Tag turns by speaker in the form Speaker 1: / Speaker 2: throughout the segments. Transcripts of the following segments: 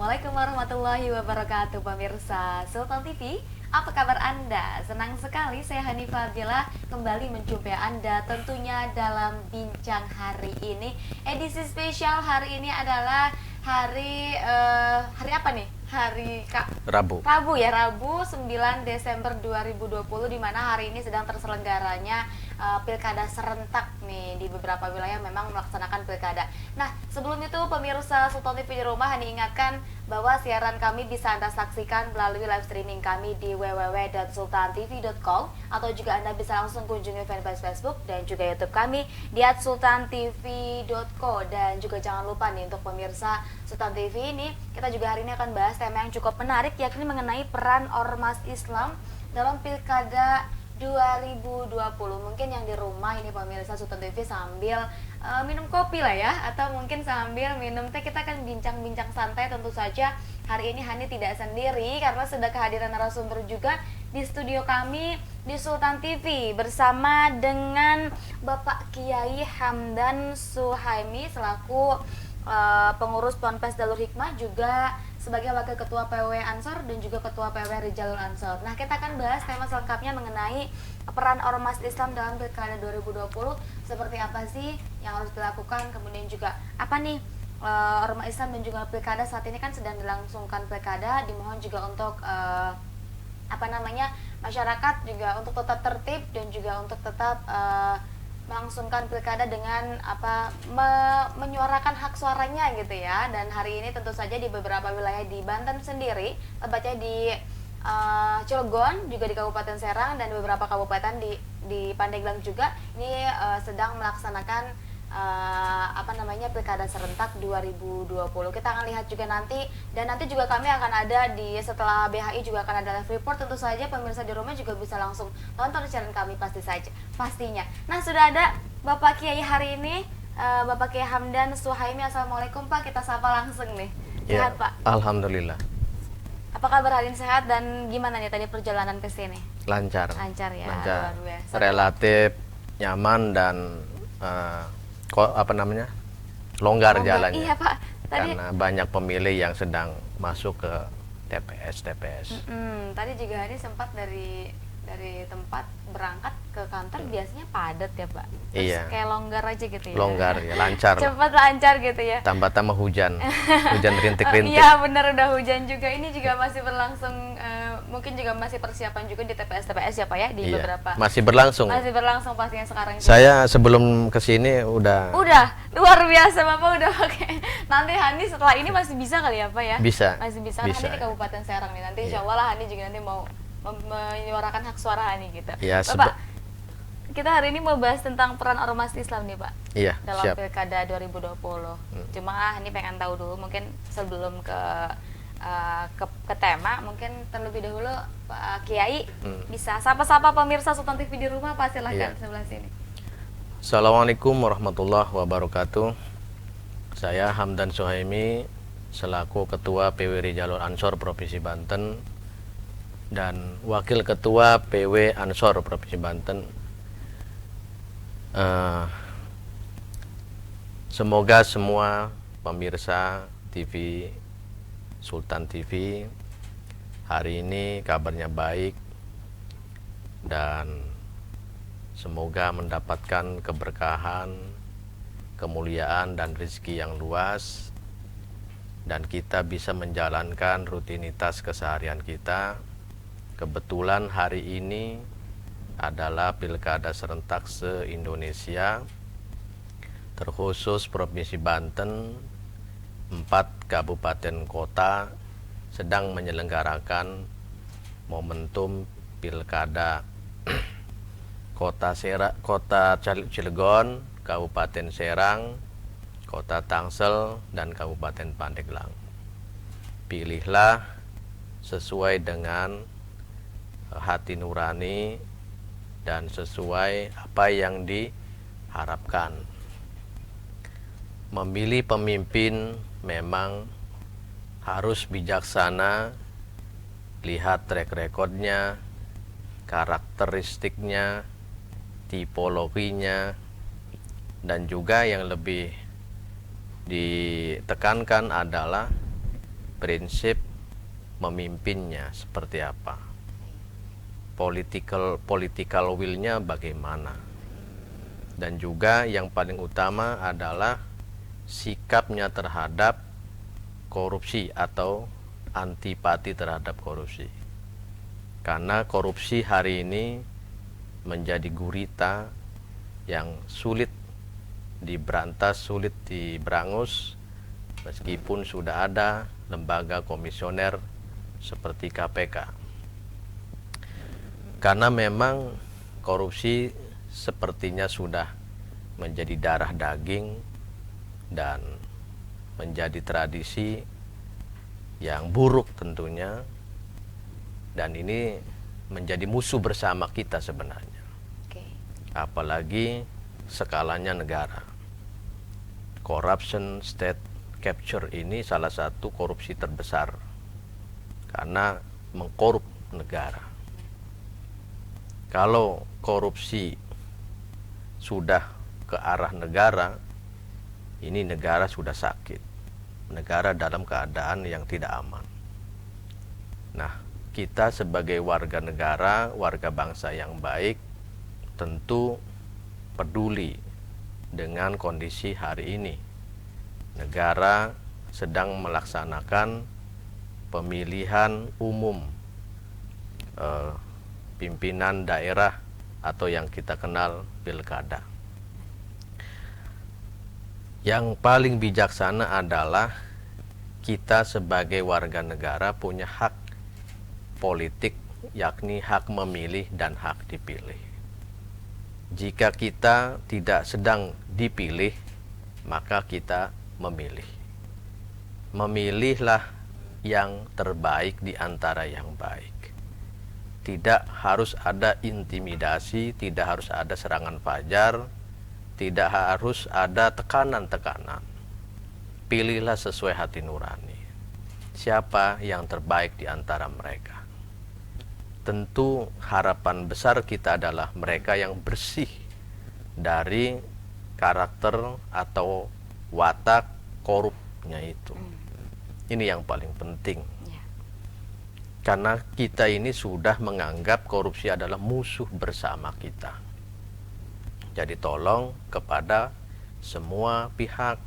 Speaker 1: Assalamualaikum warahmatullahi wabarakatuh pemirsa Sultan TV. Apa kabar Anda? Senang sekali saya Hanifah Bila kembali menjumpai Anda tentunya dalam bincang hari ini. Edisi spesial hari ini adalah hari apa nih?
Speaker 2: Rabu.
Speaker 1: Rabu ya, Rabu 9 Desember 2020, di mana hari ini sedang terselenggaranya pilkada serentak nih di beberapa wilayah memang melaksanakan pilkada. Nah, sebelum itu pemirsa Sultan TV di rumah, Hani ingatkan bahwa siaran kami bisa Anda saksikan melalui live streaming kami di www.sultantv.com, atau juga Anda bisa langsung kunjungi fanpage Facebook dan juga YouTube kami di @sultantv.co. Dan juga jangan lupa nih untuk pemirsa Sultan TV ini, kita juga hari ini akan bahas tema yang cukup menarik, yakni mengenai peran Ormas Islam dalam pilkada 2020. Mungkin yang di rumah ini pemirsa Sultan TV sambil minum kopi lah ya, atau mungkin sambil minum teh, kita akan bincang-bincang santai. Tentu saja hari ini Hani tidak sendiri karena sudah kehadiran narasumber juga di studio kami di Sultan TV bersama dengan Bapak Kiai Hamdan Suhaimi selaku pengurus Ponpes Darul Hikmah, juga sebagai Wakil Ketua PW Ansor dan juga Ketua PW Rijalul Ansor. Nah, kita akan bahas tema selengkapnya mengenai peran Ormas Islam dalam Pilkada 2020. Seperti apa sih yang harus dilakukan, kemudian juga apa nih Ormas Islam dan juga Pilkada saat ini kan sedang dilangsungkan Pilkada. Dimohon juga untuk masyarakat juga untuk tetap tertib dan juga untuk tetap melangsungkan pilkada dengan menyuarakan hak suaranya gitu ya. Dan hari ini tentu saja di beberapa wilayah di Banten sendiri, tepatnya di Cilegon, juga di Kabupaten Serang dan beberapa kabupaten di Pandeglang juga ini sedang melaksanakan pilkada serentak 2020. Kita akan lihat juga nanti, dan nanti juga kami akan ada setelah BHI juga akan ada live report. Tentu saja pemirsa di rumah juga bisa langsung tonton siaran kami pastinya. Nah, sudah ada Bapak Kiai hari ini, Bapak Kiai Hamdan Suhaimi. Assalamualaikum Pak, kita sapa langsung nih. Sehat
Speaker 2: Ya,
Speaker 1: Pak?
Speaker 2: Alhamdulillah.
Speaker 1: Apa kabar hari ini, sehat? Dan gimana nih tadi perjalanan ke sini?
Speaker 2: Lancar.
Speaker 1: Lancar ya,
Speaker 2: Lancar.
Speaker 1: luar biasa.
Speaker 2: Relatif nyaman dan longgar jalannya.
Speaker 1: Iya Pak. Tadi
Speaker 2: Karena banyak pemilih yang sedang masuk ke TPS.
Speaker 1: tadi juga hari sempat dari tempat berangkat ke kantor biasanya padat ya Pak. Terus
Speaker 2: Iya.
Speaker 1: kayak longgar aja gitu ya.
Speaker 2: Longgar ya, lancar.
Speaker 1: Cepat lancar gitu ya.
Speaker 2: Tambah hujan. Hujan rintik-rintik.
Speaker 1: Iya benar, udah hujan juga. Ini juga masih berlangsung, mungkin juga masih persiapan juga di TPS ya Pak ya, di
Speaker 2: Iya.
Speaker 1: beberapa.
Speaker 2: Masih berlangsung.
Speaker 1: Masih berlangsung pastinya sekarang juga.
Speaker 2: Saya sebelum kesini udah
Speaker 1: Luar biasa Bapak udah pakai. Nanti Hani setelah ini masih bisa kali ya Pak ya?
Speaker 2: Bisa.
Speaker 1: Masih bisa.
Speaker 2: Bisa.
Speaker 1: Hani di Kabupaten Serang nih. Nanti insya Allah lah Hani juga nanti mau menyuarakan hak suara Hani gitu.
Speaker 2: Ya,
Speaker 1: Bapak, kita hari ini mau bahas tentang peran Ormas Islam nih Pak.
Speaker 2: Iya,
Speaker 1: Dalam
Speaker 2: siap.
Speaker 1: Pilkada 2020. Cuma Hani pengen tahu dulu, mungkin sebelum ke tema, mungkin terlebih dahulu Pak Kiai bisa sapa-sapa pemirsa Sultan TV di rumah Pak, silahkan sebelah sini.
Speaker 2: Assalamualaikum warahmatullahi wabarakatuh. Saya Hamdan Suhaimi selaku Ketua PW Rijalul Ansor Provinsi Banten dan Wakil Ketua PW Ansor Provinsi Banten. Semoga semua pemirsa TV Sultan TV hari ini kabarnya baik dan semoga mendapatkan keberkahan, kemuliaan dan rezeki yang luas, dan kita bisa menjalankan rutinitas keseharian kita. Kebetulan hari ini adalah pilkada serentak se-Indonesia, terkhusus Provinsi Banten, 4 kabupaten kota sedang menyelenggarakan momentum pilkada. Kota Cilegon, Kabupaten Serang, Kota Tangsel, dan Kabupaten Pandeglang. Pilihlah sesuai dengan hati nurani dan sesuai apa yang diharapkan. Memilih pemimpin memang harus bijaksana, lihat track recordnya, karakteristiknya, tipologinya, dan juga yang lebih ditekankan adalah prinsip memimpinnya seperti apa, political will-nya bagaimana, dan juga yang paling utama adalah sikapnya terhadap korupsi atau antipati terhadap korupsi. Karena korupsi hari ini menjadi gurita yang sulit diberantas, sulit diberangus, meskipun sudah ada lembaga komisioner seperti KPK. Karena memang korupsi sepertinya sudah menjadi darah daging dan menjadi tradisi yang buruk tentunya, dan ini menjadi musuh bersama kita sebenarnya. Apalagi skalanya negara. Corruption state capture ini salah satu korupsi terbesar karena mengkorup negara. Kalau korupsi sudah ke arah negara, ini negara sudah sakit, negara dalam keadaan yang tidak aman. Nah, kita sebagai warga negara, warga bangsa yang baik, tentu peduli dengan kondisi hari ini. Negara sedang melaksanakan pemilihan umum pimpinan daerah atau yang kita kenal pilkada. Yang paling bijaksana adalah kita sebagai warga negara punya hak politik, yakni hak memilih dan hak dipilih. Jika kita tidak sedang dipilih, maka kita memilih. Memilihlah yang terbaik di antara yang baik. Tidak harus ada intimidasi, tidak harus ada serangan fajar, tidak harus ada tekanan-tekanan. Pilihlah sesuai hati nurani. Siapa yang terbaik di antara mereka? Tentu harapan besar kita adalah mereka yang bersih dari karakter atau watak korupnya itu. Ini yang paling penting. Karena kita ini sudah menganggap korupsi adalah musuh bersama kita. Jadi tolong kepada semua pihak,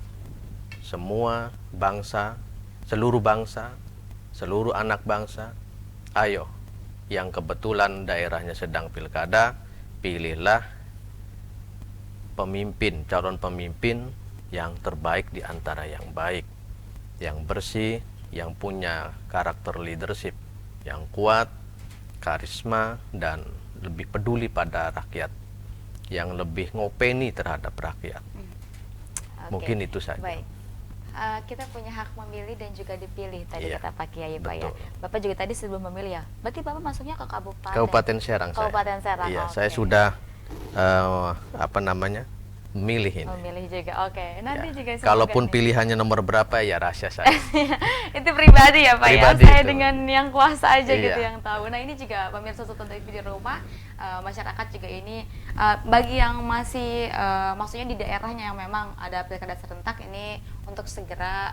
Speaker 2: semua bangsa, seluruh anak bangsa, ayo yang kebetulan daerahnya sedang pilkada, pilihlah pemimpin, calon pemimpin yang terbaik di antara yang baik, yang bersih, yang punya karakter leadership yang kuat, karisma, dan lebih peduli pada rakyat, yang lebih ngopeni terhadap rakyat. Mungkin itu saja.
Speaker 1: Baik. Kita punya hak memilih dan juga dipilih tadi kata Pak Kiai, Pak ya.
Speaker 2: Betul.
Speaker 1: Bapak juga tadi sebelum memilih ya. Berarti Bapak masuknya ke
Speaker 2: Kabupaten Serang.
Speaker 1: Kabupaten Serang.
Speaker 2: Iya, saya sudah memilih ini.
Speaker 1: Memilih juga. Nanti juga
Speaker 2: kalaupun pilihannya nomor berapa ya rahasia saya.
Speaker 1: Itu pribadi ya Pak
Speaker 2: Pribadi
Speaker 1: ya. Saya
Speaker 2: itu.
Speaker 1: dengan yang kuasa aja gitu yang tahu. Nah, ini juga pemirsa Sultan TV di rumah, masyarakat juga ini bagi yang masih maksudnya di daerahnya yang memang ada pilkada serentak ini untuk segera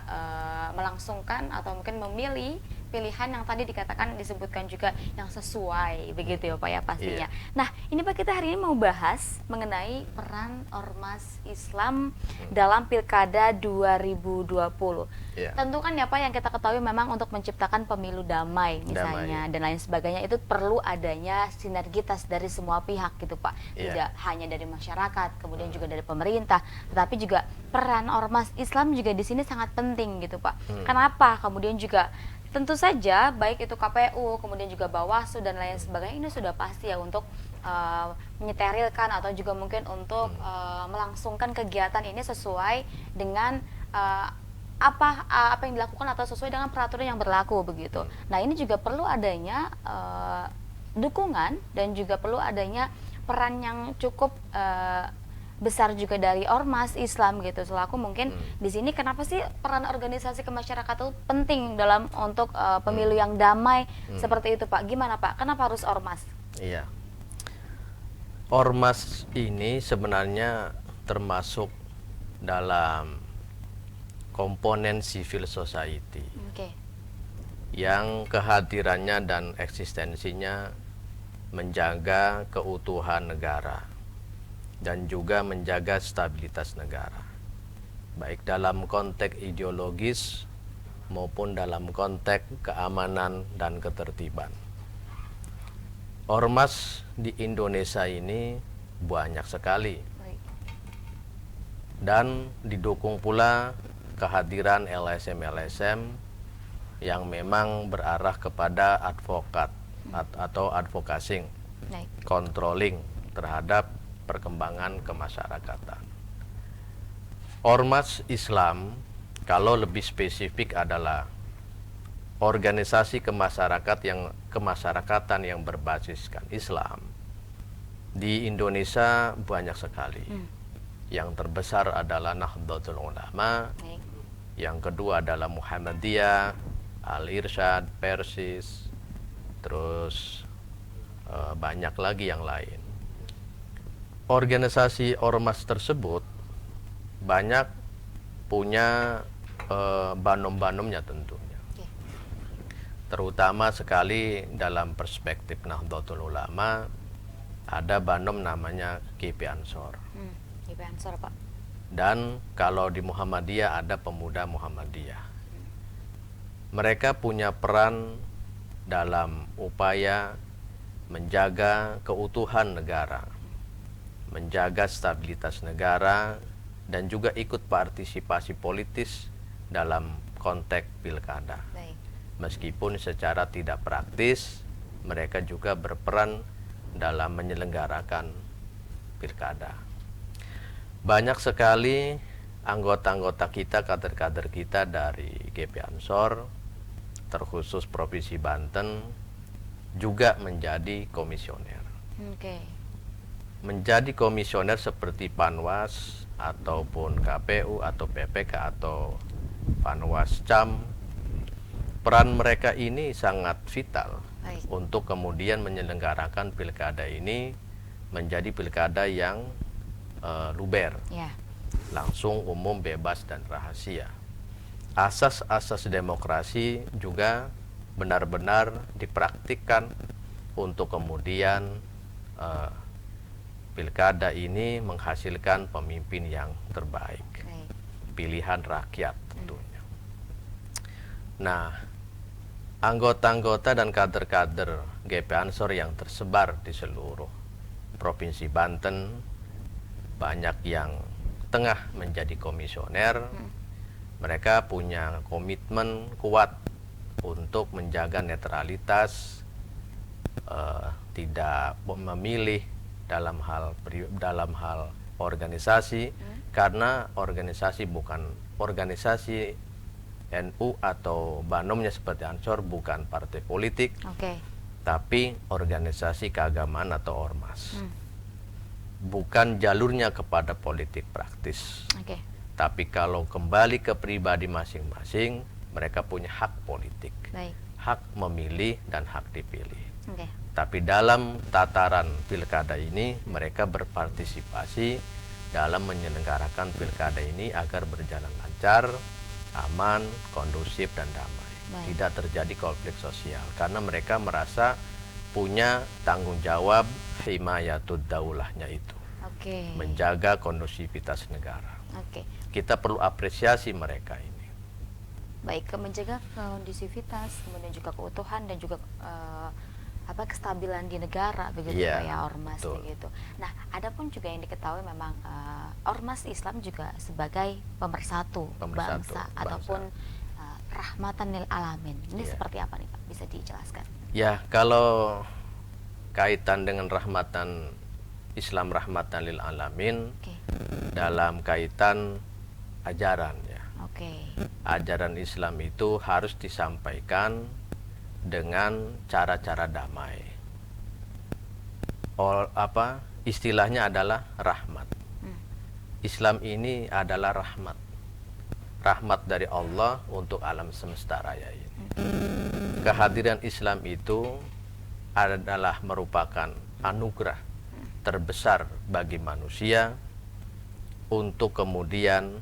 Speaker 1: melangsungkan atau mungkin memilih pilihan yang tadi disebutkan juga yang sesuai begitu ya Pak ya pastinya. Nah, ini Pak, kita hari ini mau bahas mengenai peran Ormas Islam dalam Pilkada 2020. Tentu kan ya Pak, yang kita ketahui memang untuk menciptakan pemilu damai misalnya dan lain sebagainya itu perlu adanya sinergitas dari semua pihak gitu Pak. Tidak hanya dari masyarakat, kemudian juga dari pemerintah, tetapi juga peran Ormas Islam juga di sini sangat penting gitu Pak. Kenapa? Kemudian juga tentu saja baik itu KPU, kemudian juga Bawaslu dan lain sebagainya ini sudah pasti ya untuk menyeterilkan atau juga mungkin untuk melangsungkan kegiatan ini sesuai dengan apa yang dilakukan atau sesuai dengan peraturan yang berlaku begitu. Nah, ini juga perlu adanya dukungan dan juga perlu adanya peran yang cukup besar juga dari Ormas Islam gitu. Selaku mungkin di sini kenapa sih peran organisasi kemasyarakatan itu penting dalam untuk pemilu yang damai seperti itu Pak? Gimana Pak? Kenapa harus Ormas?
Speaker 2: Iya. Ormas ini sebenarnya termasuk dalam komponen civil society. yang kehadirannya dan eksistensinya menjaga keutuhan negara dan juga menjaga stabilitas negara, baik dalam konteks ideologis maupun dalam konteks keamanan dan ketertiban. Ormas di Indonesia ini banyak sekali,
Speaker 1: Baik.
Speaker 2: dan didukung pula kehadiran LSM-LSM yang memang berarah kepada advokat atau advokasi,
Speaker 1: Baik.
Speaker 2: controlling terhadap perkembangan kemasyarakatan. Ormas Islam, kalau lebih spesifik, adalah organisasi kemasyarakatan yang berbasiskan Islam. Di Indonesia banyak sekali. Yang terbesar adalah Nahdlatul Ulama,
Speaker 1: Baik.
Speaker 2: yang kedua adalah Muhammadiyah, Al-Irsyad, Persis, terus banyak lagi yang lain. Organisasi ormas tersebut banyak punya banom-banomnya tentunya.
Speaker 1: Oke.
Speaker 2: Terutama sekali dalam perspektif Nahdlatul Ulama, ada banom namanya GP Ansor.
Speaker 1: GP Ansor, Pak.
Speaker 2: Dan kalau di Muhammadiyah ada Pemuda Muhammadiyah. Mereka punya peran dalam upaya menjaga keutuhan negara, menjaga stabilitas negara, dan juga ikut partisipasi politis dalam konteks pilkada.
Speaker 1: Baik.
Speaker 2: Meskipun secara tidak praktis, mereka juga berperan dalam menyelenggarakan pilkada. Banyak sekali anggota-anggota kita, kader-kader kita dari GP Ansor, terkhusus Provinsi Banten, juga menjadi komisioner.
Speaker 1: Oke.
Speaker 2: Menjadi komisioner seperti Panwas ataupun KPU atau PPK atau Panwas CAM, peran mereka ini sangat vital.
Speaker 1: Baik.
Speaker 2: Untuk kemudian menyelenggarakan pilkada ini menjadi pilkada yang luber,
Speaker 1: Ya.
Speaker 2: langsung, umum, bebas, dan rahasia. Asas-asas demokrasi juga benar-benar dipraktikkan untuk kemudian pilkada ini menghasilkan pemimpin yang terbaik,
Speaker 1: Baik.
Speaker 2: pilihan rakyat tentunya. Nah, anggota-anggota dan kader-kader GP Ansor yang tersebar di seluruh Provinsi Banten, banyak yang tengah menjadi komisioner. Mereka punya komitmen kuat untuk menjaga netralitas, tidak memilih dalam hal organisasi, karena organisasi bukan organisasi NU atau banomnya seperti Ansor bukan partai politik,
Speaker 1: Oke.
Speaker 2: tapi organisasi keagamaan atau ormas. Bukan jalurnya kepada politik praktis.
Speaker 1: Oke.
Speaker 2: Tapi kalau kembali ke pribadi masing-masing, mereka punya hak politik,
Speaker 1: Baik.
Speaker 2: hak memilih dan hak dipilih.
Speaker 1: Oke.
Speaker 2: Tapi dalam tataran pilkada ini, mereka berpartisipasi dalam menyelenggarakan pilkada ini agar berjalan lancar, aman, kondusif, dan damai.
Speaker 1: Baik.
Speaker 2: Tidak terjadi konflik sosial, karena mereka merasa punya tanggung jawab himayatud daulahnya itu,
Speaker 1: Oke.
Speaker 2: menjaga kondusivitas negara.
Speaker 1: Oke.
Speaker 2: Kita perlu apresiasi mereka ini.
Speaker 1: Baik, menjaga kondusivitas, kemudian juga keutuhan dan juga kestabilan di negara begitu,
Speaker 2: Iya,
Speaker 1: Pak, ya, ormas
Speaker 2: betul.
Speaker 1: begitu. Nah, ada pun juga yang diketahui memang ormas Islam juga sebagai pemersatu bangsa ataupun rahmatan lil alamin. Ini
Speaker 2: Iya.
Speaker 1: seperti apa nih, Pak? Bisa dijelaskan?
Speaker 2: Ya, kalau kaitan dengan rahmatan Islam, rahmatan lil alamin,
Speaker 1: Oke.
Speaker 2: dalam kaitan ajaran, ya.
Speaker 1: Oke.
Speaker 2: Ajaran Islam itu harus disampaikan dengan cara-cara damai. Istilahnya adalah rahmat. Islam ini adalah rahmat. Rahmat dari Allah untuk alam semesta raya ini. Kehadiran Islam itu adalah merupakan anugerah terbesar bagi manusia untuk kemudian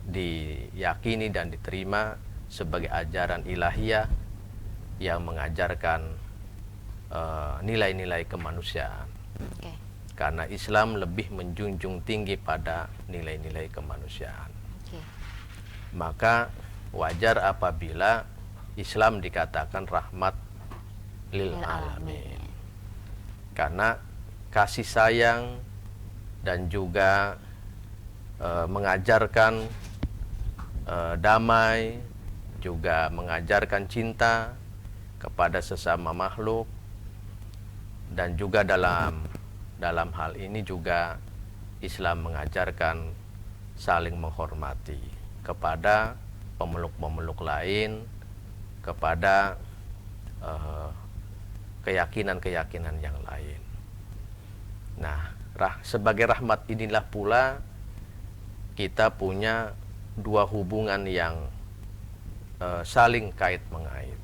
Speaker 2: diyakini dan diterima sebagai ajaran ilahiyah yang mengajarkan nilai-nilai kemanusiaan.
Speaker 1: Oke.
Speaker 2: Karena Islam lebih menjunjung tinggi pada nilai-nilai kemanusiaan.
Speaker 1: Oke.
Speaker 2: Maka wajar apabila Islam dikatakan rahmat lil alamin. Karena kasih sayang dan juga mengajarkan damai, juga mengajarkan cinta kepada sesama makhluk, dan juga dalam hal ini juga Islam mengajarkan saling menghormati kepada pemeluk-pemeluk lain, kepada keyakinan-keyakinan yang lain. Nah, sebagai rahmat inilah pula kita punya dua hubungan yang saling kait mengait.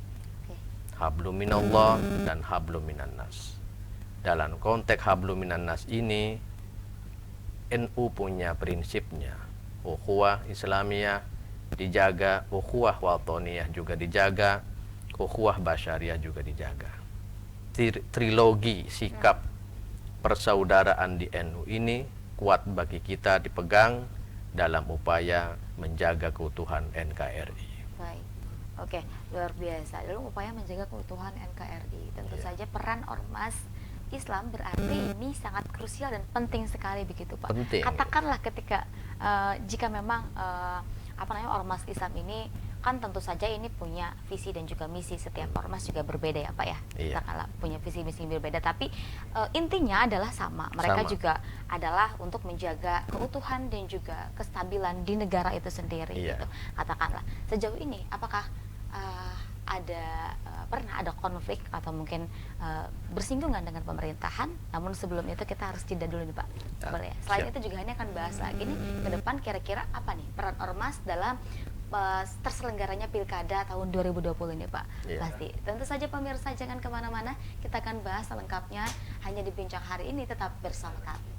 Speaker 2: Hablum minallah dan hablum minan nas. Dalam konteks hablum minan nas ini, NU punya prinsipnya. Ukhuwah Islamiyah dijaga, ukhuwah watoniyah juga dijaga, ukhuwah basyariah juga dijaga. Trilogi sikap persaudaraan di NU ini kuat bagi kita dipegang dalam upaya menjaga keutuhan NKRI.
Speaker 1: Baik. Oke, luar biasa. Dalam upaya menjaga keutuhan NKRI, tentu saja peran ormas Islam berarti ini sangat krusial dan penting sekali begitu, Pak.
Speaker 2: Penting.
Speaker 1: Katakanlah ketika jika memang ormas Islam ini kan tentu saja ini punya visi dan juga misi, setiap ormas juga berbeda ya Pak ya.
Speaker 2: Iya.
Speaker 1: Katakanlah punya visi misi berbeda, tapi intinya adalah sama. Mereka juga adalah untuk menjaga keutuhan dan juga kestabilan di negara itu sendiri.
Speaker 2: Iya.
Speaker 1: Gitu. Katakanlah sejauh ini apakah pernah ada konflik atau mungkin bersinggungan dengan pemerintahan? Namun sebelum itu kita harus jeda dulu nih Pak. Boleh ya? Selain itu juga ini akan bahas lagi nih ke depan kira-kira apa nih peran ormas dalam terselenggaranya pilkada tahun 2020 ini Pak. Pasti. Tentu saja pemirsa jangan kemana-mana, kita akan bahas selengkapnya hanya di Bincang Hari ini, tetap bersama kami.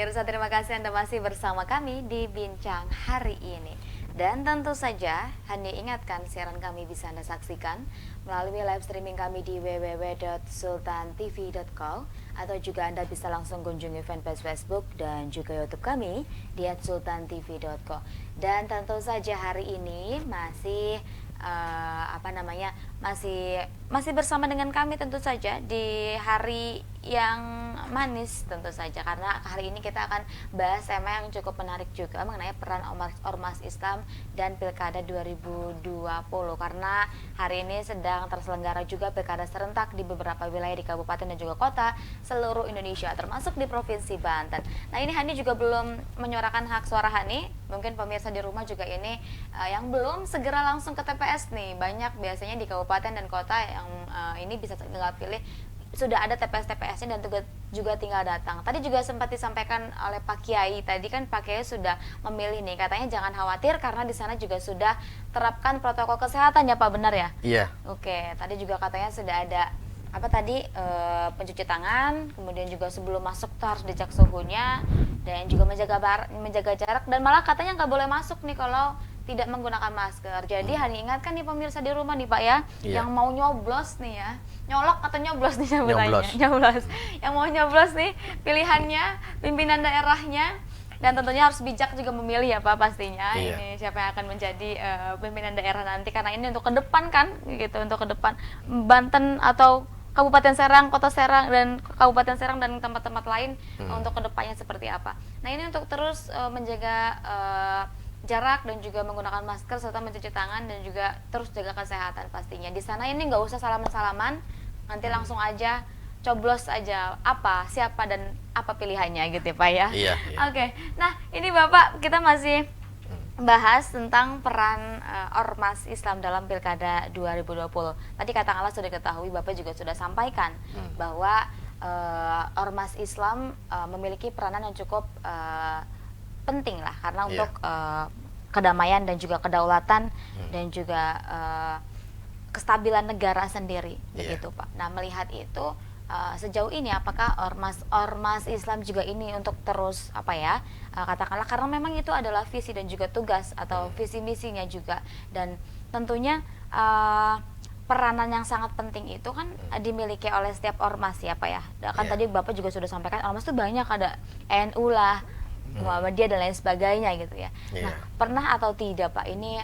Speaker 1: Mirsa, terima kasih Anda masih bersama kami di Bincang hari ini. Dan tentu saja, Hani ingatkan siaran kami bisa Anda saksikan melalui live streaming kami di www.sultantv.co, atau juga Anda bisa langsung kunjungi fanpage Facebook dan juga YouTube kami di @sultantv.co. Dan tentu saja hari ini masih masih bersama dengan kami tentu saja di hari yang manis tentu saja, karena hari ini kita akan bahas tema yang cukup menarik juga mengenai peran ormas Islam dan Pilkada 2020, karena hari ini sedang terselenggara juga pilkada serentak di beberapa wilayah di kabupaten dan juga kota seluruh Indonesia, termasuk di Provinsi Banten. Nah, ini Hani juga belum menyuarakan hak suara Hani. Mungkin pemirsa di rumah juga ini yang belum segera langsung ke TPS nih. Banyak biasanya di kabupaten dan kota yang ini bisa tinggal pilih, sudah ada TPS-TPS-nya dan juga tinggal datang. Tadi juga sempat disampaikan oleh Pak Kiai, tadi kan Pak Kiai sudah memilih nih, katanya jangan khawatir karena di sana juga sudah terapkan protokol kesehatan ya Pak, benar ya?
Speaker 2: Iya.
Speaker 1: Oke, tadi juga katanya sudah ada pencuci tangan, kemudian juga sebelum masuk tuh harus dicek suhunya dan juga menjaga jarak, dan malah katanya nggak boleh masuk nih kalau tidak menggunakan masker. Jadi Hani ingatkan nih pemirsa di rumah nih Pak ya, yang mau nyoblos nih ya, nyolok atau nyoblos nih sebenarnya, nyoblos. Yang mau nyoblos nih pilihannya pimpinan daerahnya, dan tentunya harus bijak juga memilih ya Pak pastinya. Ini siapa yang akan menjadi pimpinan daerah nanti, karena ini untuk ke depan kan gitu, untuk ke depan Banten atau Kabupaten Serang, Kota Serang dan Kabupaten Serang dan tempat-tempat lain untuk kedepannya seperti apa. Nah, ini untuk terus menjaga jarak dan juga menggunakan masker serta mencuci tangan dan juga terus jaga kesehatan pastinya. Di sana ini nggak usah salaman-salaman, nanti langsung aja coblos aja siapa dan apa pilihannya gitu ya Pak ya.
Speaker 2: Iya.
Speaker 1: Oke. Nah, ini Bapak, kita masih bahas tentang peran ormas Islam dalam Pilkada 2020. Tadi katakanlah sudah diketahui, Bapak juga sudah sampaikan bahwa ormas Islam memiliki peranan yang cukup penting lah, karena untuk kedamaian dan juga kedaulatan dan juga kestabilan negara sendiri, begitu Pak. Nah, melihat itu sejauh ini apakah ormas Islam juga ini untuk terus katakanlah, karena memang itu adalah visi dan juga tugas atau visi misinya juga, dan tentunya peranan yang sangat penting itu kan dimiliki oleh setiap ormas ya Pak ya. Kan tadi Bapak juga sudah sampaikan ormas itu banyak, ada NU lah, Muhammadiyah dan lain sebagainya gitu ya. Nah, pernah atau tidak Pak ini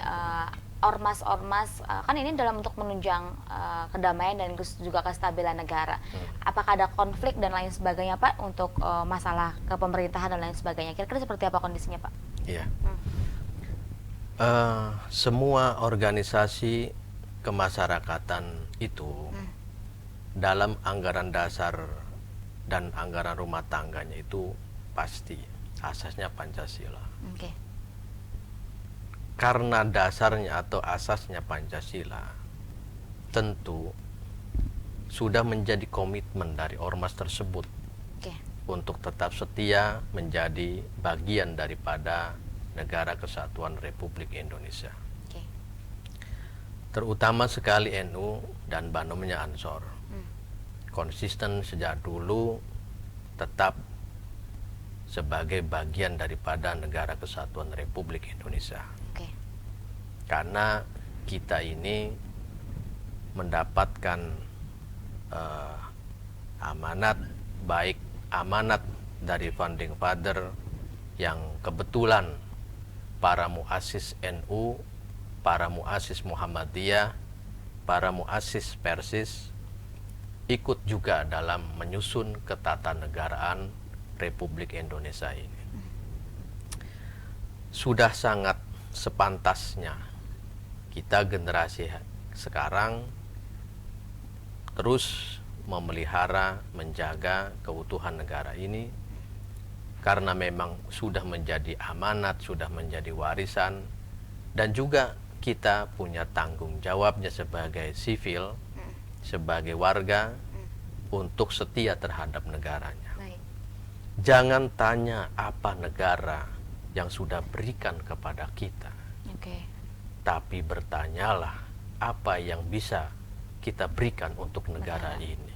Speaker 1: ormas-ormas kan ini dalam untuk menunjang kedamaian dan juga kestabilan negara. Apakah ada konflik dan lain sebagainya Pak untuk masalah kepemerintahan dan lain sebagainya? Kira-kira seperti apa kondisinya Pak?
Speaker 2: Iya. Semua organisasi kemasyarakatan itu dalam anggaran dasar dan anggaran rumah tangganya itu pasti asasnya Pancasila. Karena dasarnya atau asasnya Pancasila, tentu sudah menjadi komitmen dari ormas tersebut untuk tetap setia menjadi bagian daripada Negara Kesatuan Republik Indonesia. Terutama sekali NU dan Banomnya Ansor, konsisten sejak dulu tetap sebagai bagian daripada Negara Kesatuan Republik Indonesia. Karena kita ini mendapatkan amanat dari founding father yang kebetulan para muassis NU, para muassis Muhammadiyah, para muassis Persis ikut juga dalam menyusun ketatanegaraan Republik Indonesia ini. Sudah sangat sepantasnya kita generasi sekarang terus memelihara, menjaga keutuhan negara ini, karena memang sudah menjadi amanat, sudah menjadi warisan, dan juga kita punya tanggung jawabnya sebagai sivil, sebagai warga, untuk setia terhadap negaranya. Jangan tanya apa negara yang sudah berikan kepada kita, tapi bertanyalah apa yang bisa kita berikan untuk negara ini.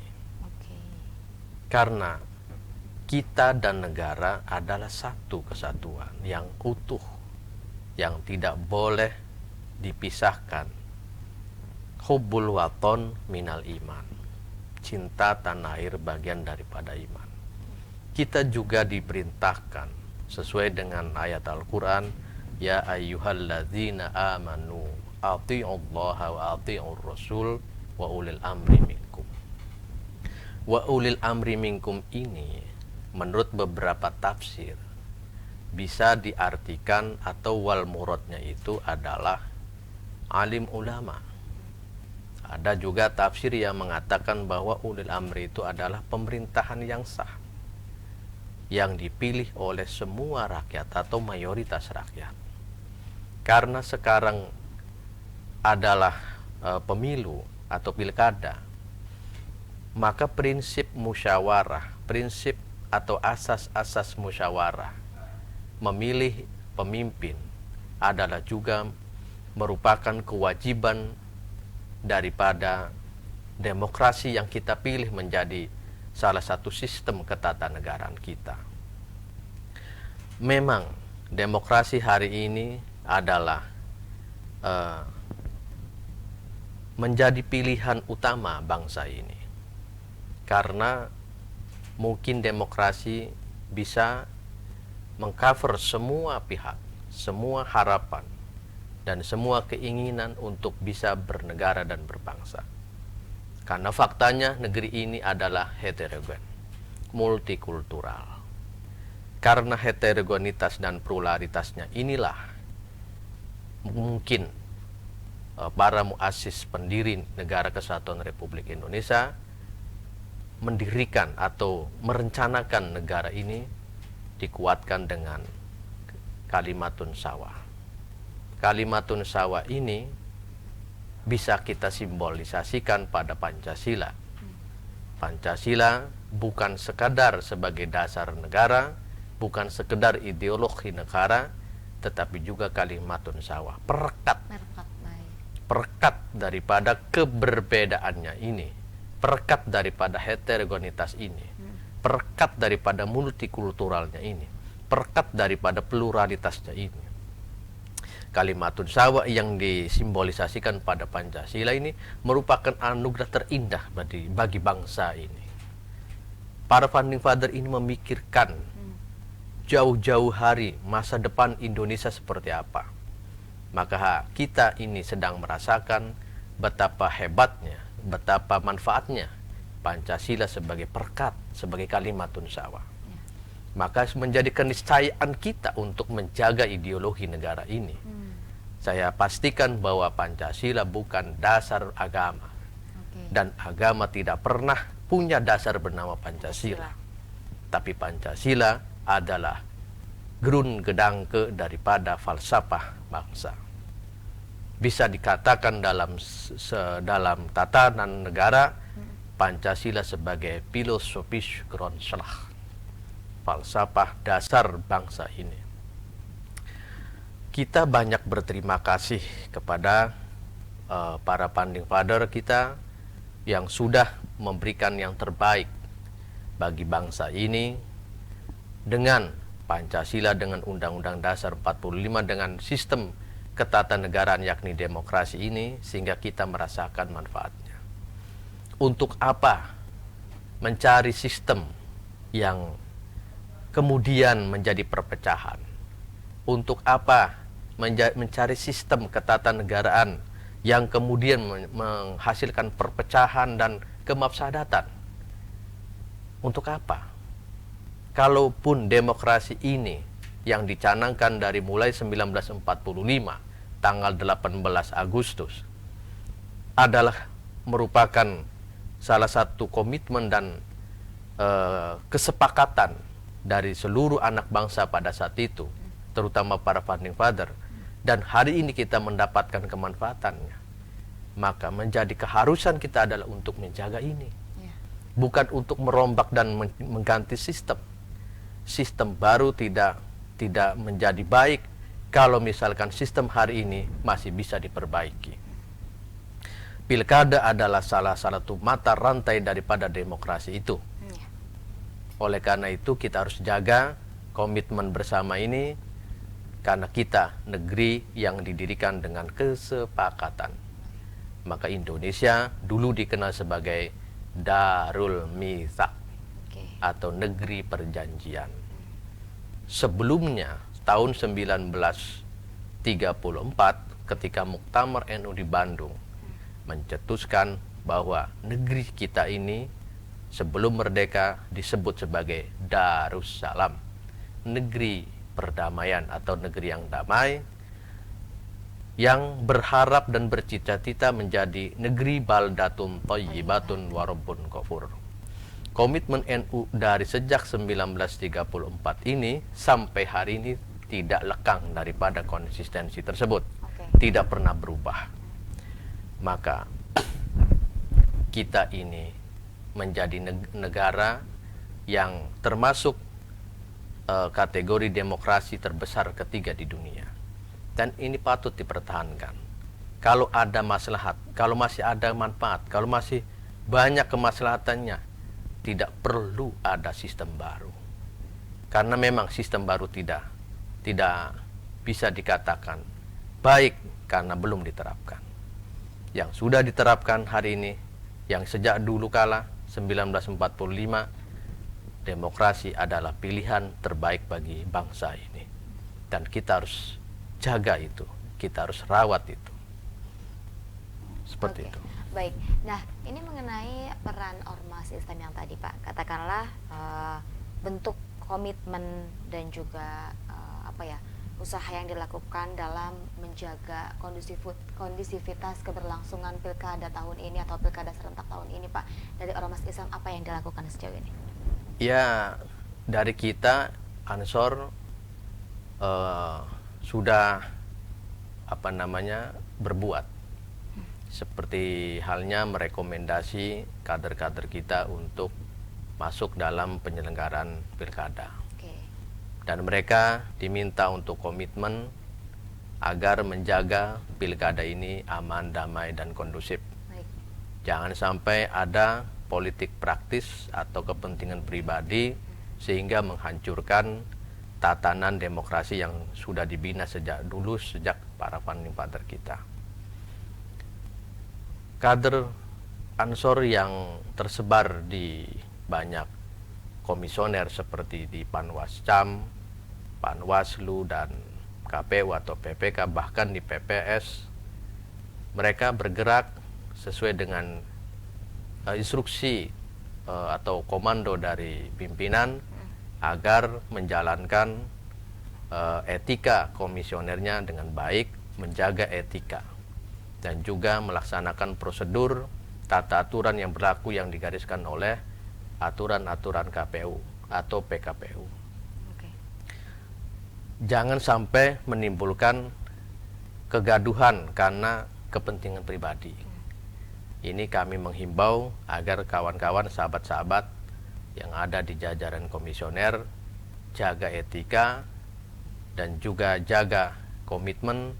Speaker 2: Karena kita dan negara adalah satu kesatuan yang utuh, yang tidak boleh dipisahkan. Hubbul waton minal iman. Cinta tanah air bagian daripada iman. Kita juga diperintahkan sesuai dengan ayat Al-Quran, ya ayyuhalladzina amanu ati'ullaha wa ati'ur rasul wa ulil amri minkum. Wa ulil amri minkum ini menurut beberapa tafsir bisa diartikan atau wal muradnya itu adalah alim ulama. Ada juga tafsir yang mengatakan bahwa ulil amri itu adalah pemerintahan yang sah, yang dipilih oleh semua rakyat atau mayoritas rakyat. Karena sekarang adalah pemilu atau pilkada, maka prinsip musyawarah, prinsip atau asas-asas musyawarah memilih pemimpin adalah juga merupakan kewajiban daripada demokrasi yang kita pilih menjadi salah satu sistem ketatanegaraan kita. Memang demokrasi hari ini adalah menjadi pilihan utama bangsa ini, karena mungkin demokrasi bisa mengcover semua pihak, semua harapan, dan semua keinginan untuk bisa bernegara dan berbangsa. Karena faktanya negeri ini adalah heterogen, multikultural. Karena heterogenitas dan pluralitasnya inilah mungkin para muassis pendiri Negara Kesatuan Republik Indonesia mendirikan atau merencanakan negara ini dikuatkan dengan kalimatun sawah. Kalimatun sawah ini bisa kita simbolisasikan pada Pancasila. Pancasila bukan sekadar sebagai dasar negara, bukan sekedar ideologi negara, tetapi juga kalimatun sawah, perekat daripada keberbedaannya ini, perekat daripada heterogenitas ini, perekat daripada multikulturalnya ini, perekat daripada pluralitasnya ini. Kalimatun sawah yang disimbolisasikan pada Pancasila ini merupakan anugerah terindah bagi bangsa ini. Para founding father ini memikirkan jauh-jauh hari masa depan Indonesia seperti apa. Maka kita ini sedang merasakan betapa hebatnya, betapa manfaatnya Pancasila sebagai perekat, sebagai kalimatun sawah. Maka menjadi keniscayaan kita untuk menjaga ideologi negara ini. Saya pastikan bahwa Pancasila bukan dasar agama. Dan agama tidak pernah punya dasar bernama Pancasila. Tapi Pancasila adalah grundgedanke daripada falsafah bangsa. Bisa dikatakan dalam tatanan negara, Pancasila sebagai filosofis Grundslag, falsafah dasar bangsa ini. Kita banyak berterima kasih kepada para founding father kita yang sudah memberikan yang terbaik bagi bangsa ini dengan Pancasila, dengan Undang-Undang Dasar 45, dengan sistem ketatanegaraan yakni demokrasi ini, sehingga kita merasakan manfaatnya. Untuk apa mencari sistem yang kemudian menjadi perpecahan? Untuk apa mencari sistem ketatanegaraan yang kemudian menghasilkan perpecahan dan kemafsadatan? Untuk apa? Kalaupun demokrasi ini yang dicanangkan dari mulai 1945 tanggal 18 Agustus adalah merupakan salah satu komitmen dan kesepakatan dari seluruh anak bangsa pada saat itu, terutama para founding father, dan hari ini kita mendapatkan kemanfaatannya, maka menjadi keharusan kita adalah untuk menjaga ini, bukan untuk merombak dan mengganti sistem. Sistem baru tidak menjadi baik kalau misalkan sistem hari ini masih bisa diperbaiki. Pilkada adalah salah satu mata rantai daripada demokrasi itu. Oleh karena itu kita harus jaga komitmen bersama ini, karena kita negeri yang didirikan dengan kesepakatan. Maka Indonesia dulu dikenal sebagai Darul Mitsaq atau negeri perjanjian. Sebelumnya tahun 1934 ketika Muktamar NU di Bandung mencetuskan bahwa negeri kita ini sebelum merdeka disebut sebagai Darussalam, negeri perdamaian atau negeri yang damai, yang berharap dan bercita-cita menjadi negeri baldatun thayyibatun wa rabbun ghafur. Komitmen NU dari sejak 1934 ini sampai hari ini tidak lekang daripada konsistensi tersebut, tidak pernah berubah. Maka kita ini menjadi negara yang termasuk kategori demokrasi terbesar ketiga di dunia, dan ini patut dipertahankan. Kalau ada maslahat, kalau masih ada manfaat, kalau masih banyak kemaslahatannya, tidak perlu ada sistem baru, karena memang sistem baru tidak bisa dikatakan baik karena belum diterapkan. Yang sudah diterapkan hari ini, yang sejak dulu kala 1945, demokrasi adalah pilihan terbaik bagi bangsa ini, dan kita harus jaga itu, kita harus rawat itu. Seperti itu.
Speaker 1: Baik, nah ini mengenai peran ormas Islam yang tadi Pak, katakanlah bentuk komitmen dan juga usaha yang dilakukan dalam menjaga kondisivitas keberlangsungan pilkada tahun ini atau pilkada serentak tahun ini Pak, dari ormas Islam apa yang dilakukan sejauh ini?
Speaker 2: Ya, dari kita Ansor sudah berbuat, seperti halnya merekomendasi kader-kader kita untuk masuk dalam penyelenggaraan pilkada. Dan mereka diminta untuk komitmen agar menjaga pilkada ini aman, damai, dan kondusif. Jangan sampai ada politik praktis atau kepentingan pribadi sehingga menghancurkan tatanan demokrasi yang sudah dibina sejak dulu, sejak para founding father kita. Kader Ansor yang tersebar di banyak komisioner seperti di Panwascam, Panwaslu, dan KPU atau PPK, bahkan di PPS, mereka bergerak sesuai dengan instruksi atau komando dari pimpinan agar menjalankan etika komisionernya dengan baik, menjaga etika, dan juga melaksanakan prosedur tata aturan yang berlaku yang digariskan oleh aturan-aturan KPU atau PKPU. Jangan sampai menimbulkan kegaduhan karena kepentingan pribadi. Ini kami menghimbau agar kawan-kawan, sahabat-sahabat yang ada di jajaran komisioner jaga etika dan juga jaga komitmen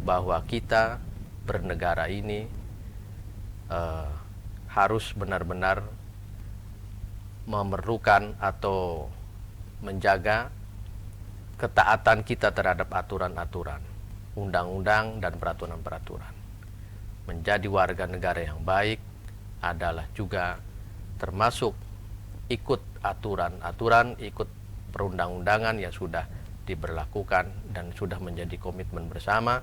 Speaker 2: bahwa kita bernegara ini harus benar-benar memerlukan atau menjaga ketaatan kita terhadap aturan-aturan, undang-undang, dan peraturan-peraturan. Menjadi warga negara yang baik adalah juga termasuk ikut aturan-aturan, ikut perundang-undangan yang sudah diberlakukan dan sudah menjadi komitmen bersama,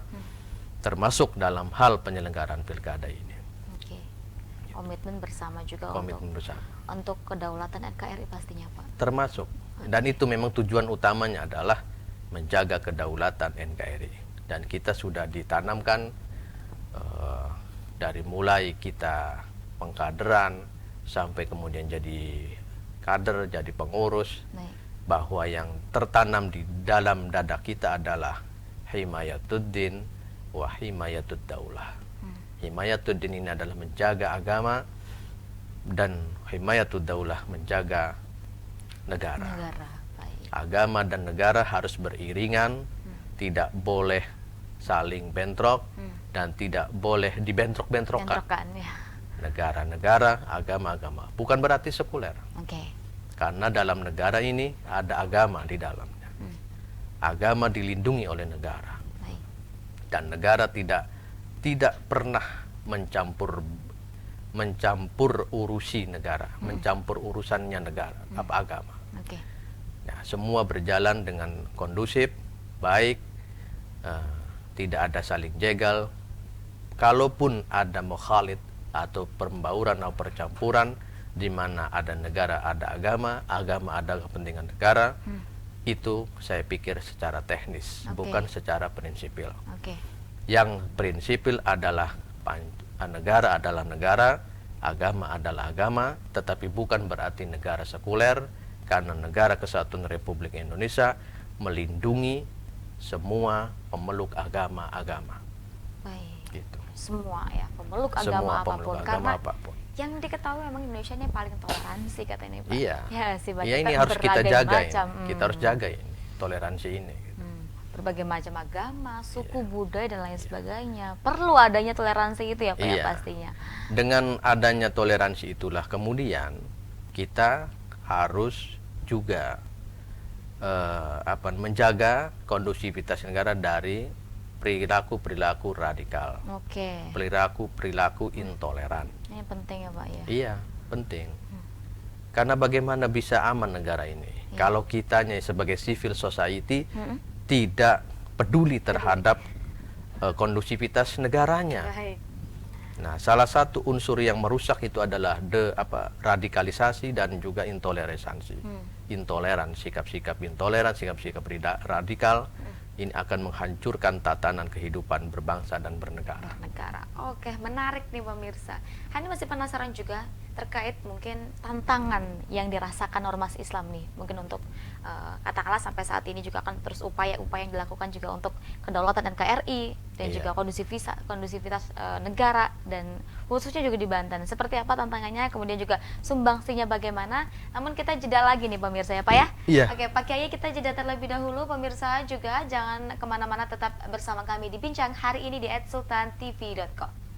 Speaker 2: termasuk dalam hal penyelenggaraan pilkada ini.
Speaker 1: Komitmen bersama juga, untuk kedaulatan NKRI pastinya Pak. Termasuk.
Speaker 2: Dan itu memang tujuan utamanya adalah menjaga kedaulatan NKRI. Dan kita sudah ditanamkan dari mulai kita pengkaderan sampai kemudian jadi kader, jadi pengurus, bahwa yang tertanam di dalam dada kita adalah himayatuddin wa himayatud daulah. Himayatuddin ini adalah menjaga agama, dan himayatud daulah menjaga negara. Agama dan negara harus beriringan, tidak boleh saling bentrok, dan tidak boleh dibentrok-bentrokkan. Negara-negara, agama-agama, bukan berarti sekuler. Karena dalam negara ini ada agama di dalamnya. Agama dilindungi oleh negara.
Speaker 1: Baik.
Speaker 2: Dan negara tidak pernah mencampur urusi negara, mencampur urusannya negara, apa agama.
Speaker 1: Oke.
Speaker 2: Nah, semua berjalan dengan kondusif, baik, tidak ada saling jegal. Kalaupun ada mukhalid atau pembauran atau percampuran, di mana ada negara, ada agama, agama ada kepentingan negara, itu saya pikir secara teknis, bukan secara prinsipil. Yang prinsipil adalah negara adalah negara, agama adalah agama, tetapi bukan berarti negara sekuler, karena Negara Kesatuan Republik Indonesia melindungi semua pemeluk agama-agama.
Speaker 1: Baik.
Speaker 2: Gitu.
Speaker 1: Semua ya, pemeluk
Speaker 2: Semua
Speaker 1: agama
Speaker 2: pemeluk
Speaker 1: apapun.
Speaker 2: agama
Speaker 1: Karena
Speaker 2: apapun.
Speaker 1: yang diketahui memang Indonesia ini paling toleransi katanya Pak.
Speaker 2: Iya.
Speaker 1: Ya sih,
Speaker 2: Ya, ini harus kita
Speaker 1: berbagai
Speaker 2: jaga
Speaker 1: macam.
Speaker 2: ini. Kita harus jaga ini, toleransi ini. Gitu.
Speaker 1: Berbagai macam agama, suku, budaya dan lain sebagainya. Perlu adanya toleransi itu ya Pak ya pastinya.
Speaker 2: Dengan adanya toleransi itulah kemudian kita harus juga menjaga kondusivitas negara dari perilaku radikal, perilaku intoleran.
Speaker 1: Ini penting ya Pak ya.
Speaker 2: Iya, penting. Karena bagaimana bisa aman negara ini kalau kitanya sebagai civil society tidak peduli terhadap kondusivitas negaranya.
Speaker 1: Baik.
Speaker 2: Nah, salah satu unsur yang merusak itu adalah radikalisasi dan juga intoleransi. Intoleran, sikap-sikap intoleran, sikap-sikap radikal ini akan menghancurkan tatanan kehidupan berbangsa dan bernegara.
Speaker 1: Oke, menarik nih pemirsa. Hani masih penasaran juga terkait mungkin tantangan yang dirasakan ormas Islam nih, mungkin untuk katakanlah sampai saat ini juga akan terus upaya-upaya yang dilakukan juga untuk kedaulatan NKRI dan juga kondusivitas negara dan khususnya juga di Banten. Seperti apa tantangannya, kemudian juga sumbangsinya bagaimana. Namun kita jeda lagi nih pemirsa ya Pak ya.
Speaker 2: Iya.
Speaker 1: Oke, Pak Kiai, kita jeda terlebih dahulu. Pemirsa juga jangan kemana-mana, tetap bersama kami di Bincang hari ini di @sultantv.com.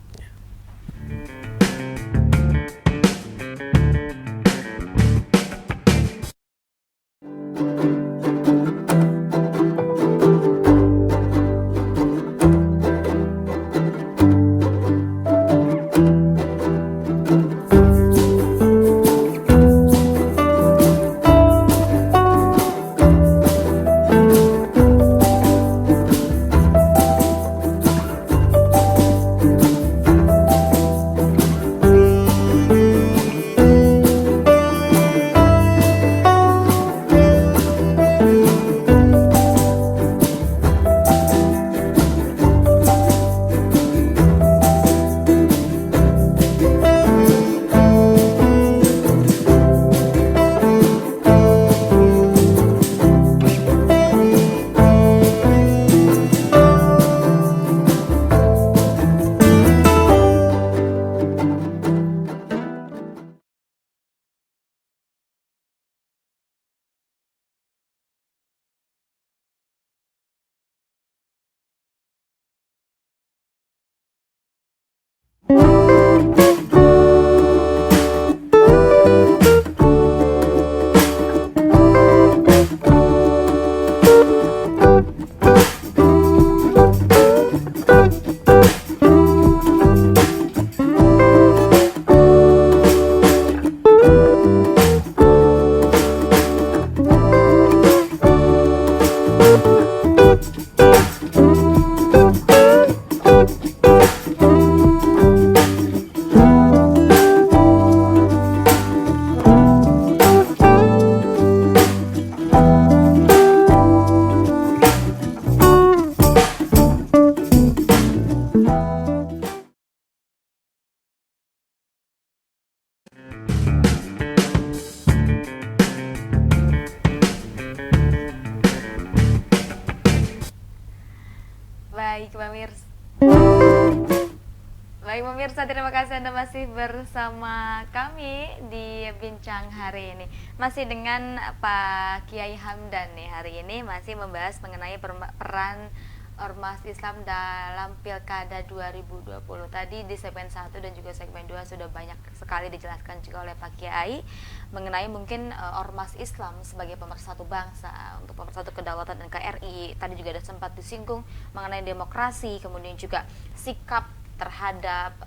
Speaker 1: Baik pemirsa, terima kasih Anda masih bersama kami di Bincang hari ini. Masih dengan Pak Kiai Hamdan nih hari ini, masih membahas mengenai peran Ormas Islam dalam Pilkada 2020. Tadi di segmen 1 dan juga segmen 2 sudah banyak sekali dijelaskan juga oleh Pak Kiai mengenai mungkin Ormas Islam sebagai pemersatu bangsa, untuk pemersatu kedaulatan NKRI. Tadi juga ada sempat disinggung mengenai demokrasi, kemudian juga sikap terhadap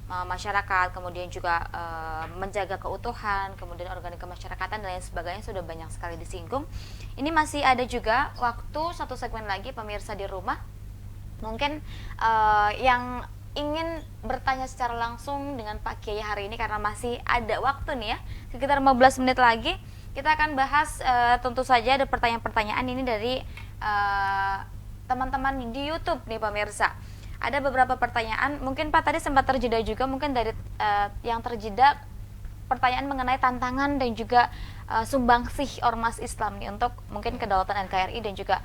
Speaker 1: masyarakat, kemudian juga menjaga keutuhan, kemudian organik kemasyarakatan dan lain sebagainya sudah banyak sekali disinggung. Ini masih ada juga waktu satu segmen lagi pemirsa di rumah. Mungkin yang ingin bertanya secara langsung dengan Pak Kiai hari ini karena masih ada waktu nih ya, sekitar 15 menit lagi kita akan bahas tentu saja ada pertanyaan-pertanyaan ini dari teman-teman di YouTube nih pemirsa. Ada beberapa pertanyaan, mungkin Pak tadi sempat terjeda juga, mungkin dari yang terjeda pertanyaan mengenai tantangan dan juga sumbangsih Ormas Islam nih untuk mungkin kedaulatan NKRI dan juga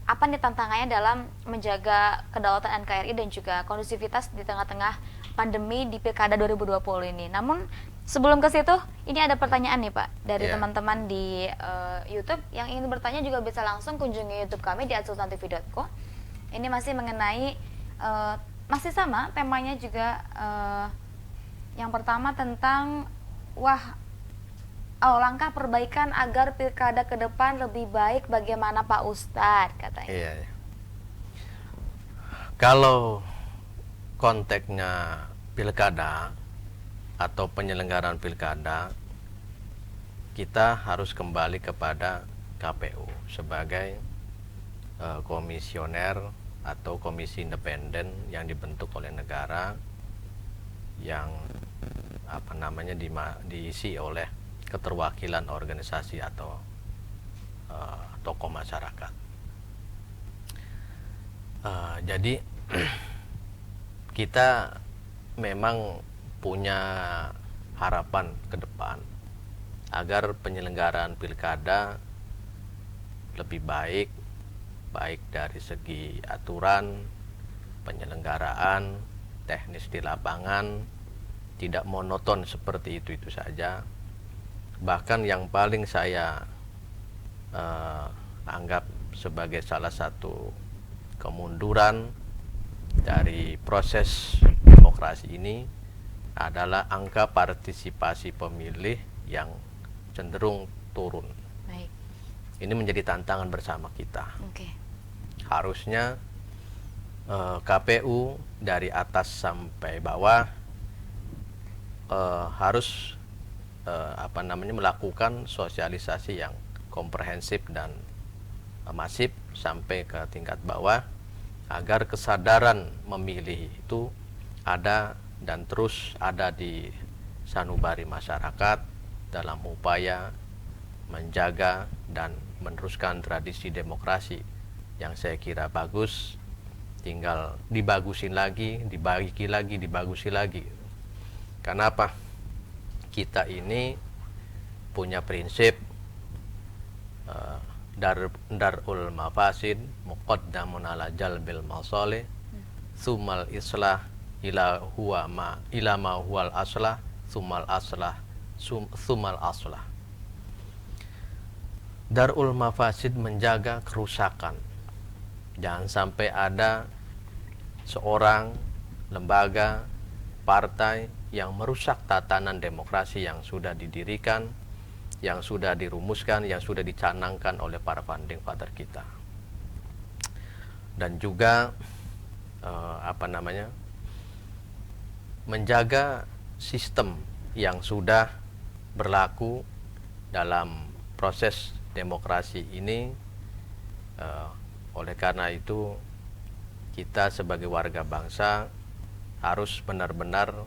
Speaker 1: apa nih tantangannya dalam menjaga kedaulatan NKRI dan juga kondusivitas di tengah-tengah pandemi di Pilkada 2020 ini. Namun sebelum ke situ, ini ada pertanyaan nih Pak dari teman-teman di YouTube yang ingin bertanya juga bisa langsung kunjungi YouTube kami di @sultantv.co. Ini masih mengenai masih sama temanya juga, yang pertama tentang langkah perbaikan agar pilkada ke depan lebih baik bagaimana Pak Ustadz katanya.
Speaker 2: Iya. Kalau konteksnya pilkada atau penyelenggaraan pilkada, kita harus kembali kepada KPU sebagai komisioner atau komisi independen yang dibentuk oleh negara yang diisi oleh keterwakilan organisasi atau tokoh masyarakat. Jadi kita memang punya harapan ke depan agar penyelenggaraan pilkada lebih baik dari segi aturan, penyelenggaraan, teknis di lapangan, tidak monoton seperti itu saja. Bahkan yang paling saya anggap sebagai salah satu kemunduran dari proses demokrasi ini adalah angka partisipasi pemilih yang cenderung turun.
Speaker 1: Baik.
Speaker 2: Ini menjadi tantangan bersama kita.
Speaker 1: Okay.
Speaker 2: Harusnya KPU dari atas sampai bawah harus melakukan sosialisasi yang komprehensif dan masif sampai ke tingkat bawah agar kesadaran memilih itu ada dan terus ada di sanubari masyarakat dalam upaya menjaga dan meneruskan tradisi demokrasi yang saya kira bagus, tinggal dibagusin lagi, dibagusin lagi. Kenapa? Kita ini punya prinsip darul mafasid muqaddamun ala jalbil masalih sumal islah ila ma huwal aslah sumal aslah. Darul mafasid menjaga kerusakan. Jangan sampai ada seorang lembaga, partai yang merusak tatanan demokrasi yang sudah didirikan, yang sudah dirumuskan, yang sudah dicanangkan oleh para founding father kita. Dan juga menjaga sistem yang sudah berlaku dalam proses demokrasi ini. Oleh karena itu kita sebagai warga bangsa harus benar-benar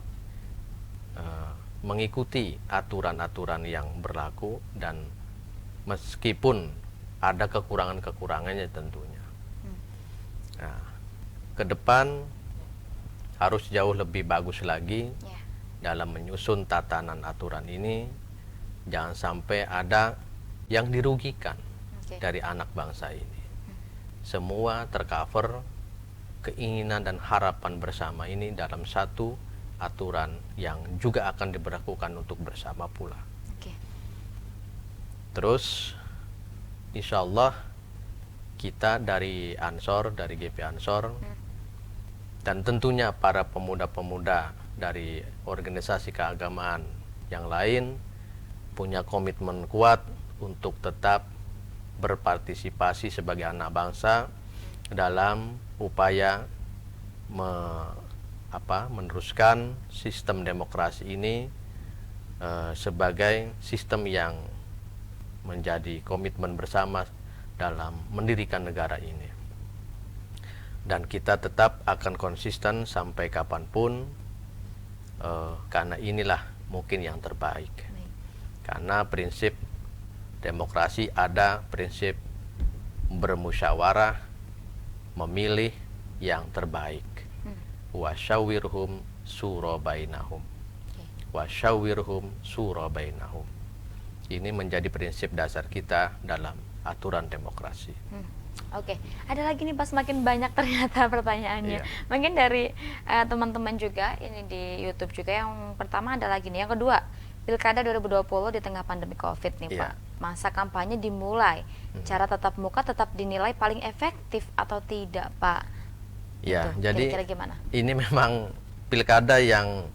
Speaker 2: mengikuti aturan-aturan yang berlaku, dan meskipun ada kekurangan-kekurangannya tentunya. Nah, ke depan harus jauh lebih bagus lagi dalam menyusun tatanan aturan ini. Jangan sampai ada yang dirugikan dari anak bangsa ini. Semua tercover keinginan dan harapan bersama ini dalam satu aturan yang juga akan diberlakukan untuk bersama pula. Terus insya Allah kita dari Ansor, dari GP Ansor, dan tentunya para pemuda-pemuda dari organisasi keagamaan yang lain punya komitmen kuat untuk tetap berpartisipasi sebagai anak bangsa dalam upaya meneruskan sistem demokrasi ini sebagai sistem yang menjadi komitmen bersama dalam mendirikan negara ini. Dan kita tetap akan konsisten sampai kapanpun, karena inilah mungkin yang terbaik. Karena prinsip demokrasi ada prinsip bermusyawarah, memilih yang terbaik. Wasyawirhum sura bainahum. Wasyawirhum sura bainahum. Ini menjadi prinsip dasar kita dalam aturan demokrasi.
Speaker 1: Oke, ada lagi nih Pak, semakin banyak ternyata pertanyaannya. Mungkin dari teman-teman juga ini di YouTube juga. Yang pertama ada lagi nih, yang kedua, Pilkada 2020 di tengah pandemi Covid nih Pak. Masa kampanye dimulai, cara tatap muka tetap dinilai paling efektif atau tidak Pak?
Speaker 2: Ya,
Speaker 1: Itu,
Speaker 2: jadi
Speaker 1: kira-kira gimana?
Speaker 2: Ini memang pilkada yang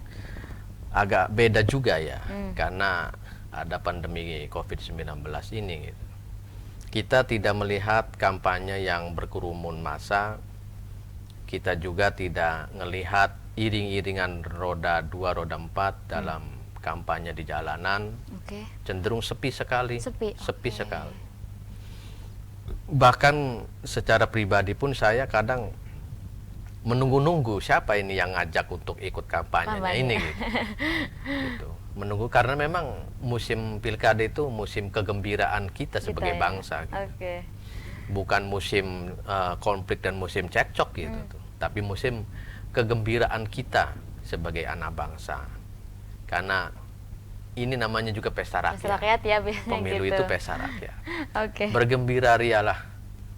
Speaker 2: agak beda juga ya, karena ada pandemi Covid-19 ini gitu. Kita tidak melihat kampanye yang berkerumun massa, kita juga tidak melihat iring-iringan roda 2, roda 4 dalam kampanye di jalanan. Cenderung sepi sekali, sepi sekali. Bahkan secara pribadi pun saya kadang menunggu-nunggu siapa ini yang ngajak untuk ikut kampanyenya ini gitu. Menunggu karena memang musim pilkada itu musim kegembiraan kita sebagai bangsa gitu. Bukan musim konflik dan musim cekcok gitu tuh, tapi musim kegembiraan kita sebagai anak bangsa. Karena ini namanya juga pesta rakyat.
Speaker 1: Pesta rakyat ya,
Speaker 2: pemilu
Speaker 1: gitu.
Speaker 2: Itu pesta rakyat. Bergembira rialah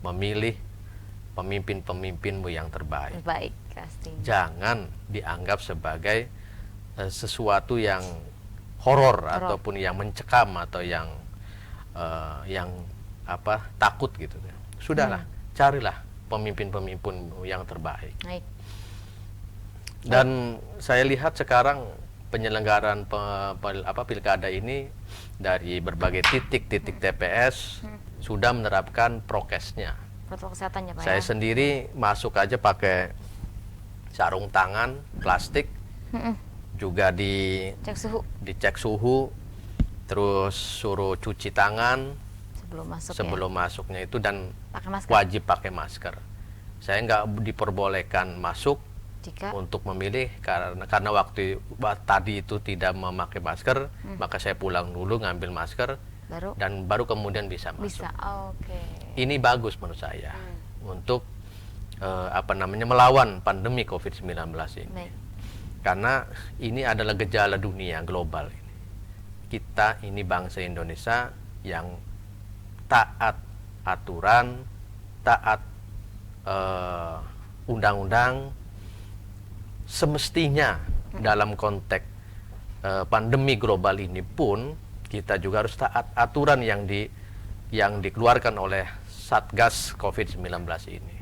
Speaker 2: memilih pemimpin-pemimpinmu yang terbaik. Jangan dianggap sebagai sesuatu yang horor ataupun yang mencekam atau yang takut gitu. Sudahlah, carilah pemimpin-pemimpinmu yang terbaik. Dan saya lihat sekarang penyelenggaraan pilkada ini dari berbagai titik TPS sudah menerapkan prokesnya.
Speaker 1: Protokol kesehatannya Pak.
Speaker 2: Saya sendiri masuk aja pakai sarung tangan plastik, juga dicek suhu, terus suruh cuci tangan sebelum masuknya itu, dan wajib pakai masker. Saya nggak diperbolehkan masuk untuk memilih karena waktu tadi itu tidak memakai masker, maka saya pulang dulu ngambil masker dan baru kemudian bisa masuk. Ini bagus menurut saya untuk melawan pandemi Covid-19 ini. Karena ini adalah gejala dunia global ini. Kita ini bangsa Indonesia yang taat aturan, taat undang-undang. Semestinya dalam konteks pandemi global ini pun kita juga harus taat aturan yang dikeluarkan oleh Satgas Covid-19 ini.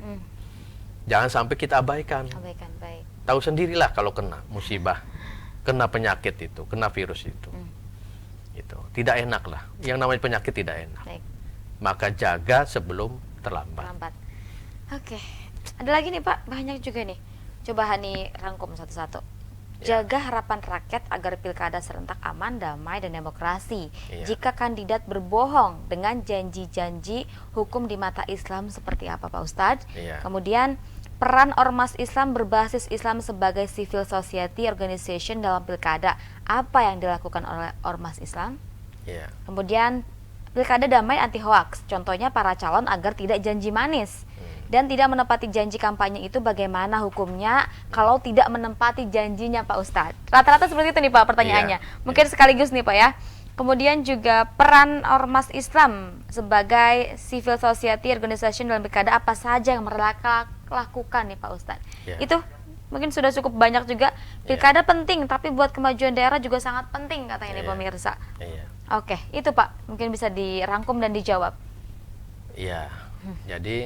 Speaker 2: Jangan sampai kita abaikan. Tahu sendirilah kalau kena musibah, kena penyakit itu, kena virus itu. Tidak enak lah. Yang namanya penyakit tidak enak. Maka jaga sebelum terlambat.
Speaker 1: Ada lagi nih Pak, banyak juga nih. Coba Hani rangkum satu-satu. Jaga harapan rakyat agar pilkada serentak aman, damai, dan demokrasi. Jika kandidat berbohong dengan janji-janji hukum di mata Islam seperti apa Pak Ustadz? Kemudian peran ormas Islam berbasis Islam sebagai civil society organization dalam pilkada. Apa yang dilakukan oleh ormas Islam? Kemudian pilkada damai anti hoaks. Contohnya para calon agar tidak janji manis. Dan tidak menepati janji kampanye itu bagaimana hukumnya kalau tidak menempati janjinya Pak Ustadz? Rata-rata seperti itu nih Pak pertanyaannya. Mungkin sekaligus nih Pak ya. Kemudian juga peran ormas Islam sebagai civil society organization dalam pilkada, apa saja yang mereka lakukan nih Pak Ustadz? Itu mungkin sudah cukup banyak juga. Pilkada penting, tapi buat kemajuan daerah juga sangat penting katanya nih pemirsa. Itu Pak, mungkin bisa dirangkum dan dijawab.
Speaker 2: Jadi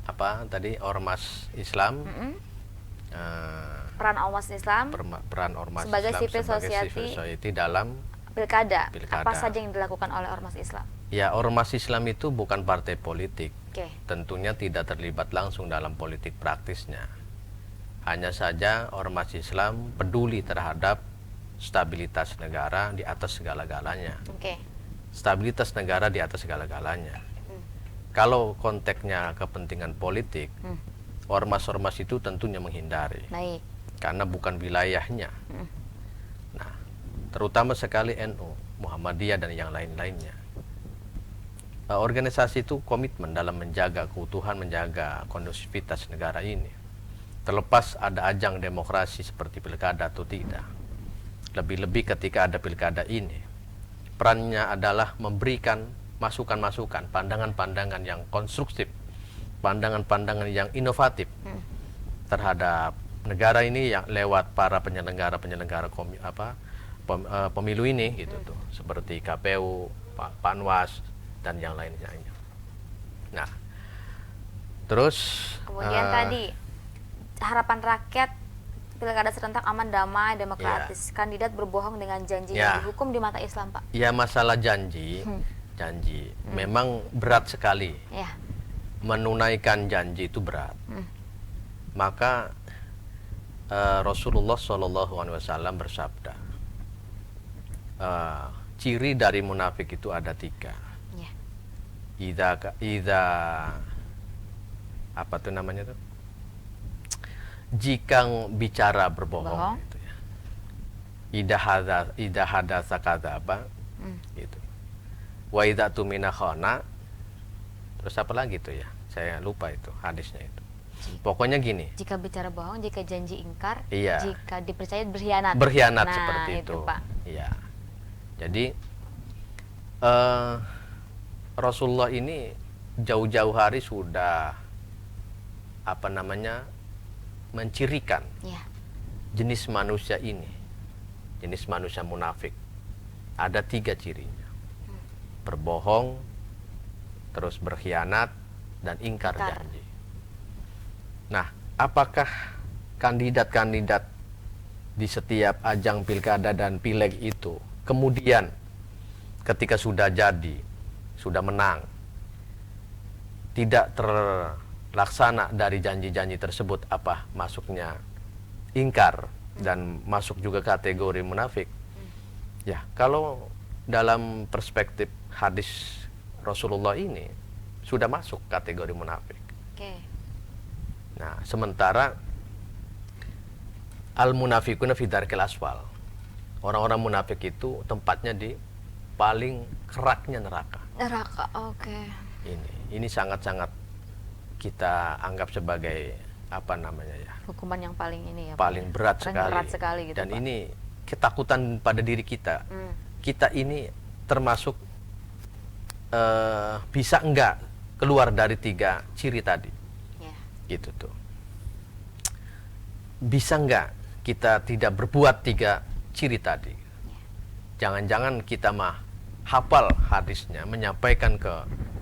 Speaker 2: apa tadi ormas Islam,
Speaker 1: Mm-mm.
Speaker 2: eh,
Speaker 1: Peran ormas Islam
Speaker 2: peran ormas
Speaker 1: sebagai
Speaker 2: Islam
Speaker 1: civil
Speaker 2: sebagai
Speaker 1: society.
Speaker 2: civil society dalam
Speaker 1: pilkada.
Speaker 2: Pilkada.
Speaker 1: Apa saja yang dilakukan oleh ormas Islam?
Speaker 2: ya ormas Islam itu bukan partai politik.
Speaker 1: Oke.
Speaker 2: Tentunya tidak terlibat langsung dalam politik praktisnya. Hanya saja ormas Islam peduli terhadap stabilitas negara di atas segala-galanya.
Speaker 1: Oke.
Speaker 2: Stabilitas negara di atas segala-galanya.
Speaker 1: Hmm.
Speaker 2: Kalau konteksnya kepentingan politik,
Speaker 1: Hmm.
Speaker 2: ormas-ormas itu tentunya menghindari.
Speaker 1: Baik.
Speaker 2: Karena bukan wilayahnya.
Speaker 1: Hmm.
Speaker 2: Nah, terutama sekali NU, Muhammadiyah dan yang lain-lainnya. Organisasi itu komitmen dalam menjaga keutuhan, menjaga kondusivitas negara ini. Terlepas ada ajang demokrasi seperti pilkada atau tidak. Lebih-lebih ketika ada pilkada ini, perannya adalah memberikan masukan-masukan, pandangan-pandangan yang konstruktif, pandangan-pandangan yang inovatif terhadap negara ini yang lewat para penyelenggara pemilu ini gitu tuh, seperti KPU, Panwas dan yang lainnya. Nah, terus
Speaker 1: Kemudian tadi harapan rakyat pilkada serentak aman, damai, demokratis. Kandidat berbohong dengan janji yang dihukum di mata Islam, Pak.
Speaker 2: ya masalah janji memang berat sekali.
Speaker 1: Ya.
Speaker 2: Menunaikan janji itu berat. Maka Rasulullah SAW bersabda, ciri dari munafik itu ada 3.
Speaker 1: Ya.
Speaker 2: Ida apa tuh namanya tuh? Jika bicara berbohong, gitu ya. Ida hadasa kadzaba, gitu. Wa idza tumina khana. Terus apa lagi tuh ya? Saya lupa itu hadisnya itu. Pokoknya gini.
Speaker 1: Jika bicara bohong, jika janji ingkar,
Speaker 2: Iya.
Speaker 1: jika dipercaya berkhianat.
Speaker 2: Berkhianat
Speaker 1: Nah,
Speaker 2: seperti itu.
Speaker 1: Pak.
Speaker 2: Iya. Jadi Rasulullah ini jauh-jauh hari sudah apa namanya mencirikan
Speaker 1: Ya.
Speaker 2: jenis manusia ini, jenis manusia munafik. Ada 3 cirinya: berbohong, terus berkhianat, dan ingkar janji. Nah, apakah kandidat-kandidat di setiap ajang pilkada dan pileg itu kemudian ketika sudah jadi, sudah menang, tidak terlaksana dari janji-janji tersebut, apa masuknya ingkar dan masuk juga kategori munafik? Ya, kalau dalam perspektif hadis Rasulullah ini sudah masuk kategori munafik.
Speaker 1: Oke.
Speaker 2: Nah, sementara al-munafiquna fi darkil asfal. Orang-orang munafik itu tempatnya di paling keraknya neraka.
Speaker 1: Neraka. Oke.
Speaker 2: Ini sangat-sangat kita anggap sebagai apa namanya ya?
Speaker 1: Hukuman yang paling ini ya, Pak,
Speaker 2: Paling berat
Speaker 1: paling
Speaker 2: sekali.
Speaker 1: berat sekali gitu,
Speaker 2: Dan
Speaker 1: Pak.
Speaker 2: ini ketakutan pada diri kita. Kita ini termasuk bisa enggak keluar dari 3 ciri tadi.
Speaker 1: Ya.
Speaker 2: Gitu tuh. Bisa enggak kita tidak berbuat 3 ciri tadi? Jangan-jangan kita mah hafal hadisnya, menyampaikan ke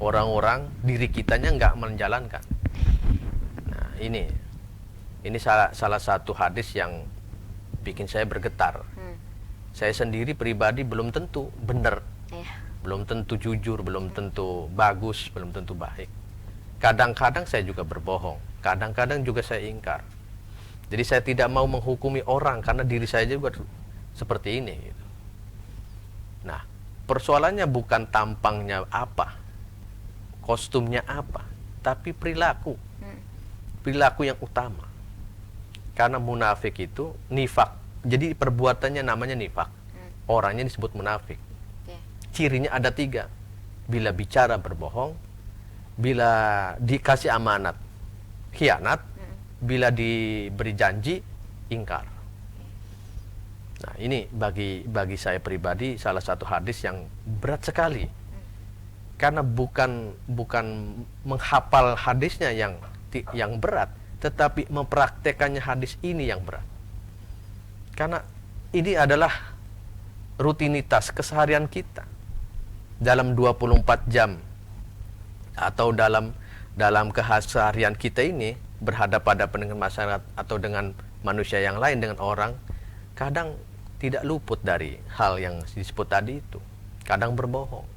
Speaker 2: orang-orang, diri kitanya enggak menjalankan. Nah, ini salah satu hadis yang bikin saya bergetar. Saya sendiri pribadi belum tentu benar, belum tentu jujur, belum tentu bagus, belum tentu baik. Kadang-kadang saya juga berbohong, kadang-kadang juga saya ingkar. Jadi saya tidak mau menghukumi orang karena diri saya juga seperti ini gitu. Nah, persoalannya bukan tampangnya apa, kostumnya apa, tapi perilaku. Perilaku yang utama. Karena munafik itu nifak. Jadi perbuatannya namanya nifak. Orangnya disebut munafik. Cirinya ada 3. Bila bicara berbohong, bila dikasih amanat khianat, bila diberi janji ingkar. Nah, ini bagi saya pribadi salah satu hadis yang berat sekali. Karena bukan menghafal hadisnya yang berat, tetapi mempraktekannya hadis ini yang berat. Karena ini adalah rutinitas keseharian kita dalam 24 jam atau dalam dalam keseharian kita ini berhadapan dengan masyarakat atau dengan manusia yang lain, dengan orang, kadang tidak luput dari hal yang disebut tadi itu. Kadang berbohong.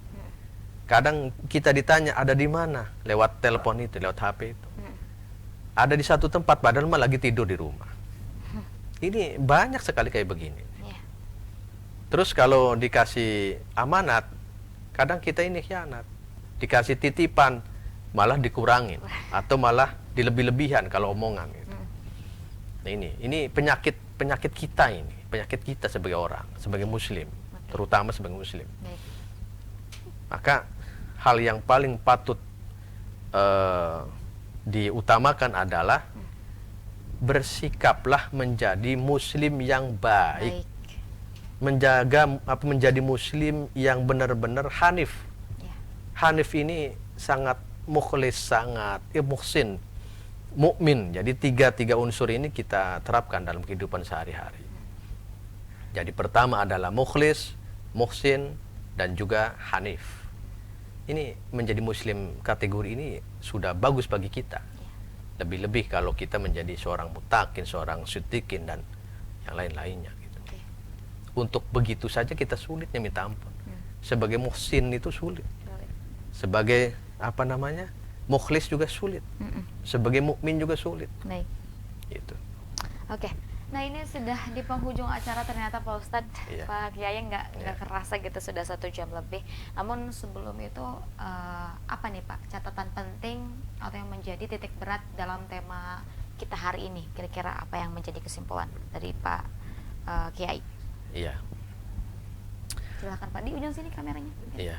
Speaker 2: Kadang kita ditanya ada di mana lewat telepon itu, lewat HP itu. Ada di satu tempat padahal malah lagi tidur di rumah. Ini banyak sekali kayak begini. Terus kalau dikasih amanat, kadang kita ini khianat. Dikasih titipan, malah dikurangin atau malah dilebih-lebihan kalau omongan gitu. Nah, ini penyakit kita ini, penyakit kita sebagai orang, sebagai muslim, terutama sebagai muslim. Maka hal yang paling patut diutamakan adalah bersikaplah menjadi muslim yang baik. Menjadi muslim yang benar-benar hanif. Hanif ini sangat mukhlis, sangat muhsin, mukmin. Jadi tiga unsur ini kita terapkan dalam kehidupan sehari-hari. Jadi pertama adalah mukhlis, muhsin, dan juga hanif. Ini menjadi muslim kategori ini sudah bagus bagi kita. Lebih-lebih kalau kita menjadi seorang mutakin, seorang syudikin, dan yang lain-lainnya. Untuk begitu saja kita sulitnya minta ampun. Sebagai muhsin itu sulit. Sebagai mukhlis juga sulit. Sebagai mukmin juga sulit.
Speaker 1: Baik.
Speaker 2: Gitu.
Speaker 1: Oke. Nah, ini sudah di penghujung acara ternyata Pak Ustadz. Pak Kiai nggak kerasa gitu, sudah 1 jam lebih. Namun sebelum itu apa nih Pak catatan penting atau yang menjadi titik berat dalam tema kita hari ini? Kira-kira apa yang menjadi kesimpulan dari Pak Kiai?
Speaker 2: Iya.
Speaker 1: Silakan Pak, di ujung sini kameranya.
Speaker 2: Iya.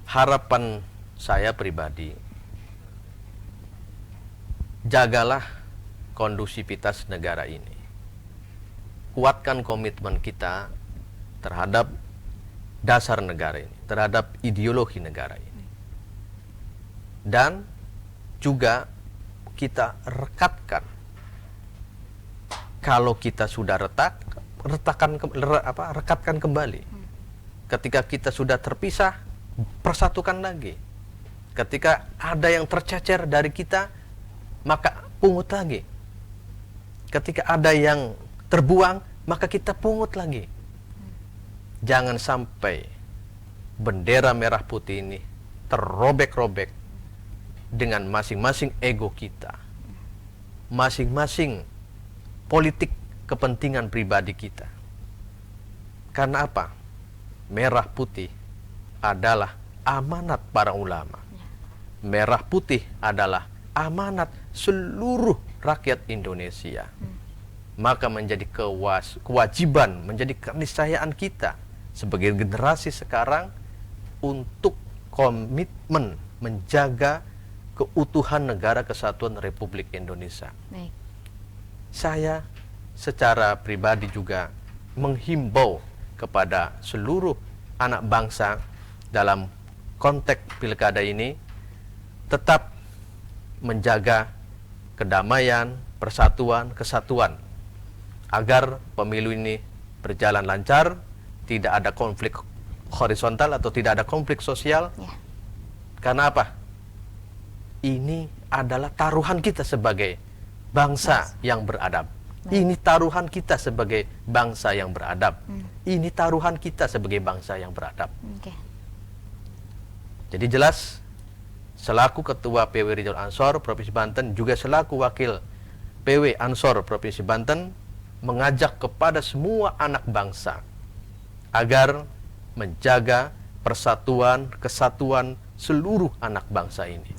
Speaker 2: Harapan saya pribadi, jagalah kondusivitas negara ini. Kuatkan komitmen kita terhadap dasar negara ini, terhadap ideologi negara ini. Dan juga kita rekatkan. Kalau kita sudah rekatkan kembali. Ketika kita sudah terpisah, persatukan lagi. Ketika ada yang tercecer dari kita, maka pungut lagi. Ketika ada yang terbuang, maka kita pungut lagi. Jangan sampai bendera merah putih ini terrobek-robek dengan masing-masing ego kita, masing-masing politik kepentingan pribadi kita. Karena apa? Merah putih adalah amanat para ulama. Merah putih adalah amanat seluruh rakyat Indonesia. Maka menjadi kewajiban, menjadi keniscayaan kita sebagai generasi sekarang untuk komitmen menjaga keutuhan negara kesatuan Republik Indonesia.
Speaker 1: Baik.
Speaker 2: Saya secara pribadi juga menghimbau kepada seluruh anak bangsa dalam konteks pilkada ini tetap menjaga kedamaian, persatuan, kesatuan agar pemilu ini berjalan lancar, tidak ada konflik horizontal atau tidak ada konflik sosial. Karena apa? Ini adalah taruhan kita sebagai bangsa yang beradab. Ini taruhan kita sebagai bangsa yang beradab. Ini taruhan kita sebagai bangsa yang beradab. Jadi jelas, selaku Ketua PW Rijal Ansor Provinsi Banten, juga selaku Wakil PW Ansor Provinsi Banten, mengajak kepada semua anak bangsa agar menjaga persatuan, kesatuan seluruh anak bangsa ini.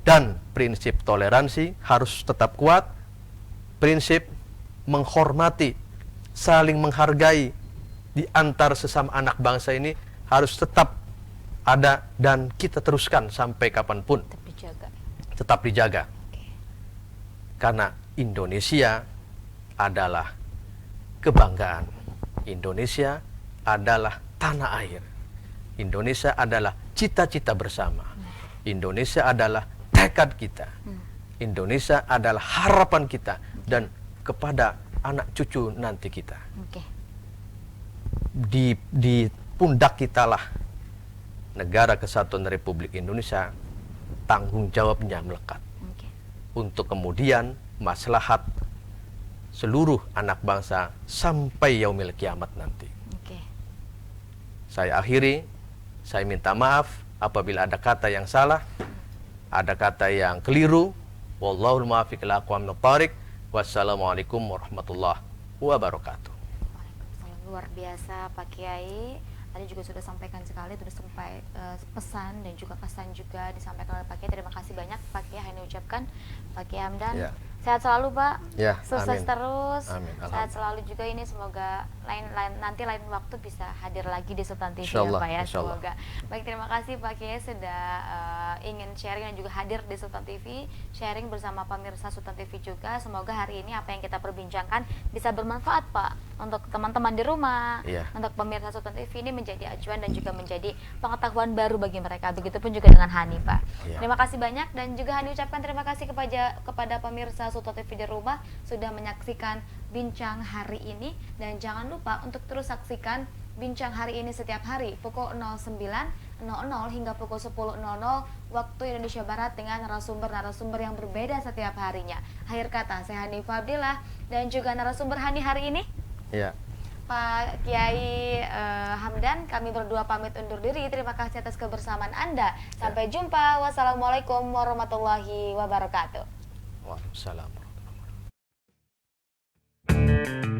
Speaker 2: Dan prinsip toleransi harus tetap kuat, prinsip menghormati, saling menghargai di antar sesama anak bangsa ini harus tetap ada dan kita teruskan sampai kapanpun. Tetap dijaga. Karena Indonesia adalah kebanggaan. Indonesia adalah tanah air. Indonesia adalah cita-cita bersama. Indonesia adalah tekad kita. Indonesia adalah harapan kita dan kepada anak cucu nanti kita. Di pundak kita lah negara kesatuan Republik Indonesia, tanggung jawabnya melekat
Speaker 1: Oke.
Speaker 2: untuk kemudian maslahat seluruh anak bangsa sampai yaumil kiamat nanti.
Speaker 1: Oke.
Speaker 2: Saya akhiri, saya minta maaf apabila ada kata yang salah, ada kata yang keliru. Wallahul muwaffiq ila aqwamit thoriq. Wassalamualaikum warahmatullahi wabarakatuh.
Speaker 1: Waalaikumsalam. Luar biasa Pak Kiai. Tadi juga sudah sampaikan sekali, sudah sampai pesan dan juga kesan juga disampaikan oleh Pak Kiai. Terima kasih banyak Pak Kiai yang diucapkan Pak Kiai Hamdan.
Speaker 2: Ya.
Speaker 1: Sehat selalu Pak.
Speaker 2: Ya,
Speaker 1: Sukses
Speaker 2: amin.
Speaker 1: terus.
Speaker 2: Amin.
Speaker 1: Sehat selalu juga ini, semoga nanti lain waktu bisa hadir lagi di Sultan TV ya
Speaker 2: Insyaallah,
Speaker 1: Pak ya.
Speaker 2: insyaallah.
Speaker 1: Semoga. Baik, terima kasih Pak Kiai sudah ingin sharing dan juga hadir di Sultan TV, sharing bersama pemirsa Sultan TV juga. Semoga hari ini apa yang kita perbincangkan bisa bermanfaat Pak untuk teman-teman di rumah,
Speaker 2: Iya.
Speaker 1: untuk pemirsa Sultan TV ini menjadi acuan dan juga menjadi pengetahuan baru bagi mereka. Begitupun juga dengan Hani Pak.
Speaker 2: Iya.
Speaker 1: Terima kasih banyak, dan juga Hani ucapkan terima kasih kepada pemirsa Sultan TV di rumah sudah menyaksikan bincang hari ini, dan jangan lupa untuk terus saksikan bincang hari ini setiap hari pukul 09.00 hingga pukul 10.00 waktu Indonesia Barat dengan narasumber-narasumber yang berbeda setiap harinya. Akhir kata, saya Hani Fadila dan juga narasumber Hani hari ini
Speaker 2: Ya.
Speaker 1: Pak Kiai Hamdan. Kami berdua pamit undur diri. Terima kasih atas kebersamaan Anda. Sampai jumpa. Wassalamualaikum warahmatullahi wabarakatuh.
Speaker 2: Waalaikumsalam warahmatullahi wabarakatuh.